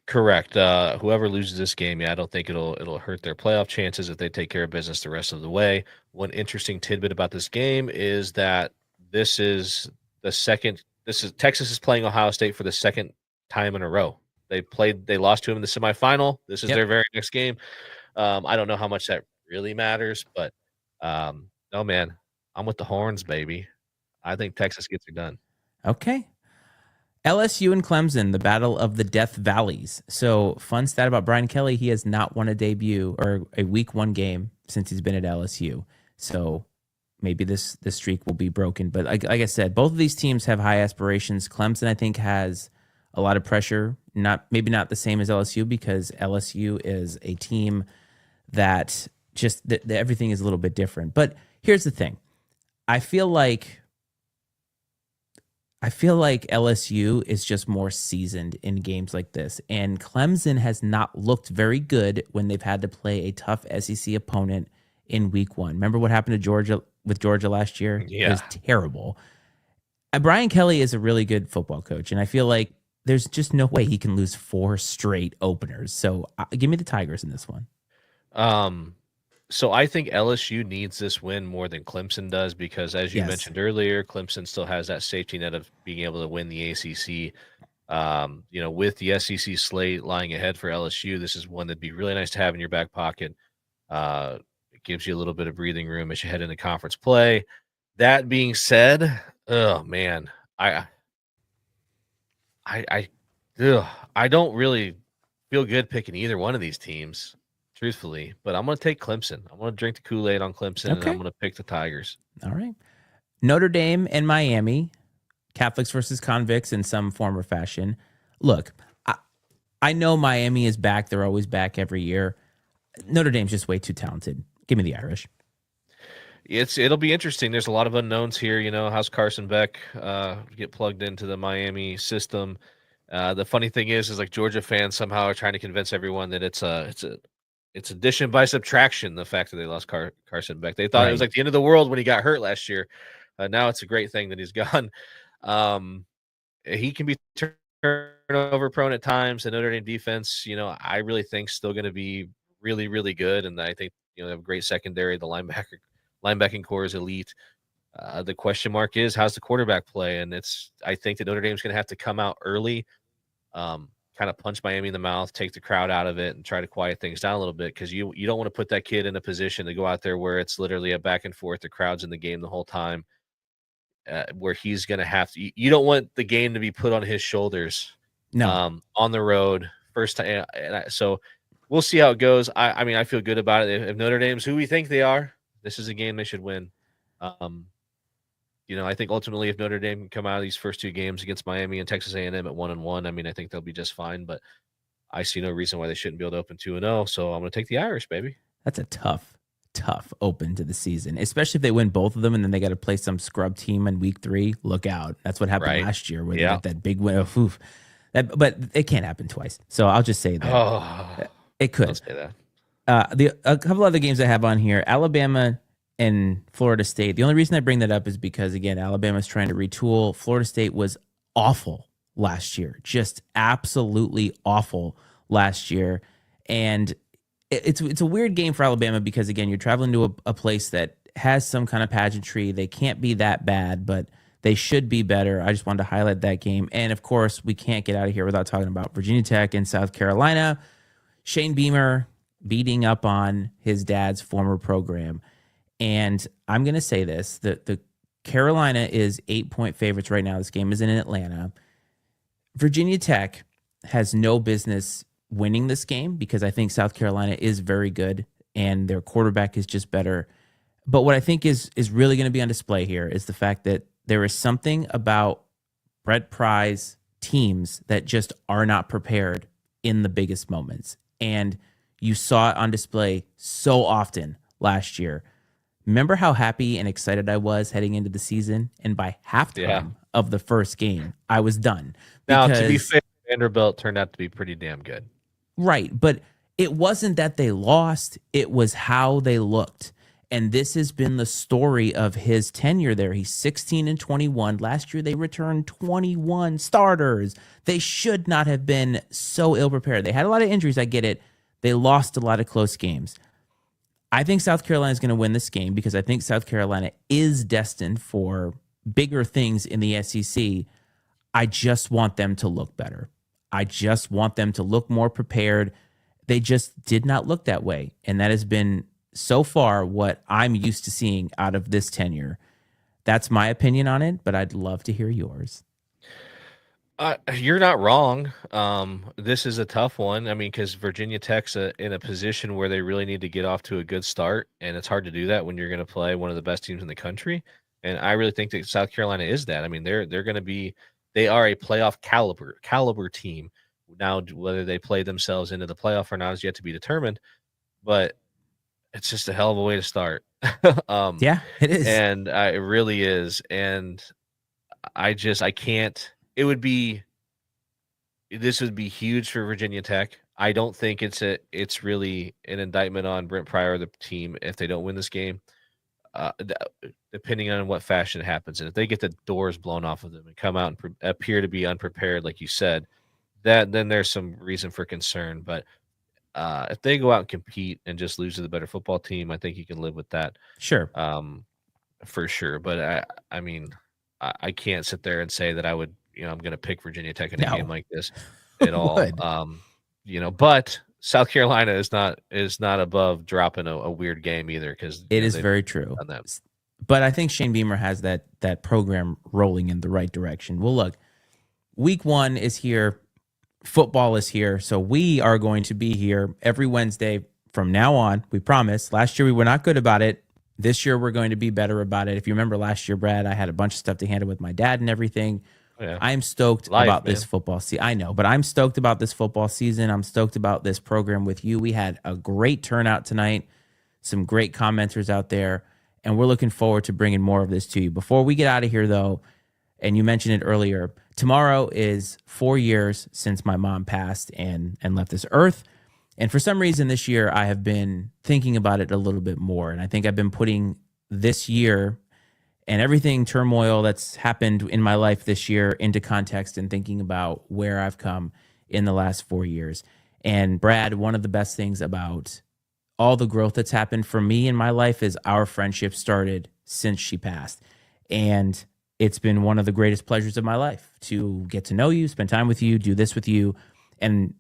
B: Correct. Whoever loses this game, I don't think it'll hurt their playoff chances if they take care of business the rest of the way. One interesting tidbit about this game is that this is Texas is playing Ohio State for the second time in a row. They lost to him in the semifinal. This is their very next game. I don't know how much that really matters, but no, man, I'm with the horns, baby. I think Texas gets it done.
A: Okay. LSU and Clemson, the battle of the Death Valleys. So, fun stat about Brian Kelly, he has not won a debut or a week 1 game since he's been at LSU. So, maybe this streak will be broken. But like I said, both of these teams have high aspirations. Clemson, I think, has a lot of pressure. Maybe not the same as LSU, because LSU is a team that just everything is a little bit different. But here's the thing. I feel like LSU is just more seasoned in games like this. And Clemson has not looked very good when they've had to play a tough SEC opponent in week 1. Remember what happened to Georgia last year?
B: Yeah.
A: It was terrible. And Brian Kelly is a really good football coach, and I feel like there's just no way he can lose 4 straight openers. So give me the Tigers in this one.
B: So I think LSU needs this win more than Clemson does, because as you mentioned earlier, Clemson still has that safety net of being able to win the ACC. With the SEC slate lying ahead for LSU, this is one that'd be really nice to have in your back pocket. It gives you a little bit of breathing room as you head into conference play. That being said, oh man, I don't really feel good picking either one of these teams, truthfully, but I'm going to take Clemson. I'm going to drink the Kool-Aid on Clemson, and I'm going to pick the Tigers.
A: All right. Notre Dame and Miami, Catholics versus convicts in some form or fashion. Look, I know Miami is back. They're always back every year. Notre Dame's just way too talented. Give me the Irish.
B: It'll be interesting. There's a lot of unknowns here. How's Carson Beck get plugged into the Miami system? The funny thing is like Georgia fans somehow are trying to convince everyone that it's addition by subtraction, the fact that they lost Carson Beck. They thought it was like the end of the world when he got hurt last year. Now it's a great thing that he's gone. He can be turnover prone at times. The Notre Dame defense, I really think still going to be really, really good. And I think, they have a great secondary. The linebacking core is elite. The question mark is, how's the quarterback play? And I think that Notre Dame's going to have to come out early, kind of punch Miami in the mouth, take the crowd out of it, and try to quiet things down a little bit, because you don't want to put that kid in a position to go out there where it's literally a back and forth. The crowd's in the game the whole time, where he's going to have to. You don't want the game to be put on his shoulders.
A: No,
B: on the road first time. So we'll see how it goes. I feel good about it. If Notre Dame's who we think they are, this is a game they should win. I think ultimately if Notre Dame can come out of these first 2 games against Miami and Texas A&M at 1-1, I think they'll be just fine. But I see no reason why they shouldn't be able to open 2-0. So I'm going to take the Irish, baby.
A: That's a tough tough open to the season, especially if they win both of them and then they got to play some scrub team in week 3. Look out. That's what happened last year where they got that big win. But it can't happen twice. So I'll just say that it could.
B: I'll say that.
A: A couple other games I have on here, Alabama and Florida State. The only reason I bring that up is because, again, Alabama's trying to retool. Florida State was awful last year, just absolutely awful last year. And it's a weird game for Alabama because, again, you're traveling to a place that has some kind of pageantry. They can't be that bad, but they should be better. I just wanted to highlight that game. And, of course, we can't get out of here without talking about Virginia Tech and South Carolina. Shane Beamer beating up on his dad's former program. And I'm going to say this, the Carolina is 8-point favorites right now. This game is in Atlanta. Virginia Tech has no business winning this game because I think South Carolina is very good and their quarterback is just better. But what I think is really going to be on display here is the fact that there is something about Brett Pry's teams that just are not prepared in the biggest moments. And you saw it on display so often last year. Remember how happy and excited I was heading into the season? And by halftime of the first game, I was done.
B: Now, to be fair, Vanderbilt turned out to be pretty damn good.
A: Right, but it wasn't that they lost. It was how they looked. And this has been the story of his tenure there. He's 16-21. Last year, they returned 21 starters. They should not have been so ill-prepared. They had a lot of injuries, I get it. They lost a lot of close games. I think South Carolina is going to win this game because I think South Carolina is destined for bigger things in the SEC. I just want them to look better. I just want them to look more prepared. They just did not look that way. And that has been so far what I'm used to seeing out of this tenure. That's my opinion on it, but I'd love to hear yours.
B: You're not wrong. This is a tough one. I mean, because Virginia Tech's in a position where they really need to get off to a good start, and it's hard to do that when you're going to play one of the best teams in the country. And I really think that South Carolina is that. I mean, they're going to be. They are a playoff caliber team. Now, whether they play themselves into the playoff or not is yet to be determined. But it's just a hell of a way to start.
A: Yeah, it is,
B: and it really is. And I can't. This would be huge for Virginia Tech. I don't think it's really an indictment on Brent Pry or the team if they don't win this game, depending on what fashion it happens. And if they get the doors blown off of them and come out and appear to be unprepared, like you said, then there's some reason for concern. But if they go out and compete and just lose to the better football team, I think you can live with that.
A: Sure.
B: For sure. But I mean, I can't sit there and say that I would, I'm going to pick Virginia Tech in a game like this at all. But South Carolina is not above dropping a weird game either, because
A: it is very true. But I think Shane Beamer has that program rolling in the right direction. Well, look, week 1 is here. Football is here. So we are going to be here every Wednesday from now on. We promise. Last year we were not good about it. This year we're going to be better about it. If you remember last year, Brad, I had a bunch of stuff to handle with my dad and everything. Yeah. I'm stoked about this football season. I know, but I'm stoked about this football season. I'm stoked about this program with you. We had a great turnout tonight, some great commenters out there, and we're looking forward to bringing more of this to you. Before we get out of here, though, and you mentioned it earlier, tomorrow is 4 years since my mom passed and left this earth. And for some reason this year, I have been thinking about it a little bit more. And I think I've been putting this year and everything turmoil that's happened in my life this year into context and thinking about where I've come in the last 4 years. And Brad, one of the best things about all the growth that's happened for me in my life is our friendship started since she passed. And it's been one of the greatest pleasures of my life to get to know you, spend time with you, do this with you. And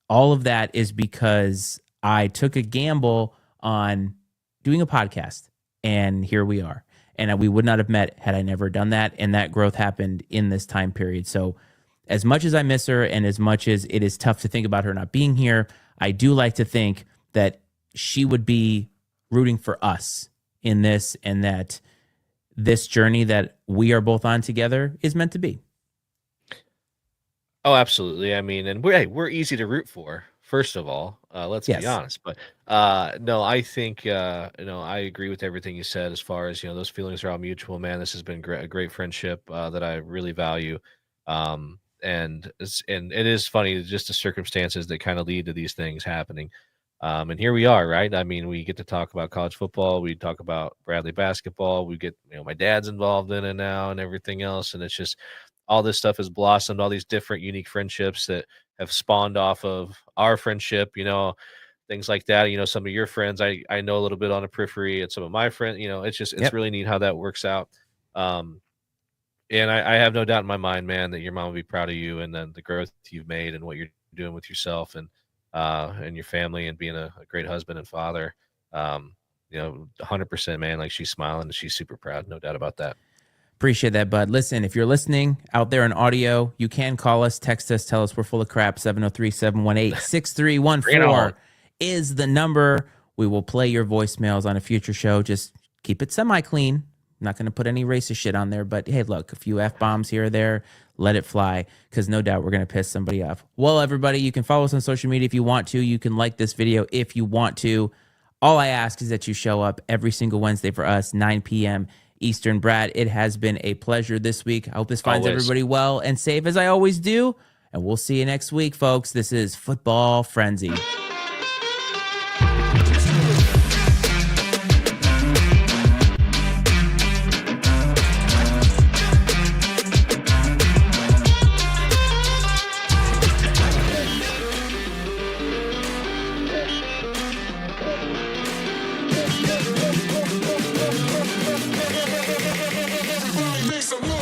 A: all of that is because I took a gamble on doing a podcast. And here we are. And we would not have met had I never done that. And that growth happened in this time period. So as much as I miss her and as much as it is tough to think about her not being here, I do like to think that she would be rooting for us in this, and that this journey that we are both on together is meant to be.
B: Oh, absolutely. I mean, and we're easy to root for first of all. Let's be
A: Yes.
B: honest. But no, I think I agree with everything you said as far as those feelings are all mutual. Man, this has been a great friendship that I really value. And it is funny just the circumstances that kind of lead to these things happening. And here we are, right? I mean, we get to talk about college football. We talk about Bradley basketball. We get, my dad's involved in it now and everything else. And it's just all this stuff has blossomed, all these different unique friendships that have spawned off of our friendship, things like that. Some of your friends I know a little bit on the periphery, and some of my friends, it's really neat how that works out. And I have no doubt in my mind, man, that your mom will be proud of you and then the growth you've made and what you're doing with yourself and your family and being a great husband and father. 100%, man. Like, she's smiling and she's super proud. No doubt about that.
A: Appreciate that, bud. Listen, if you're listening out there in audio, you can call us, text us, tell us we're full of crap. 703-718-6314 is the number. We will play your voicemails on a future show. Just keep it semi-clean. I'm not going to put any racist shit on there, but hey, look, a few F-bombs here or there, let it fly, because no doubt we're going to piss somebody off. Well, everybody, you can follow us on social media if you want to. You can like this video if you want to. All I ask is that you show up every single Wednesday for us, 9 p.m. Eastern. Brad, it has been a pleasure this week. I hope this finds everybody well and safe, as I always do. And we'll see you next week, folks. This is Football Frenzy.
C: Make some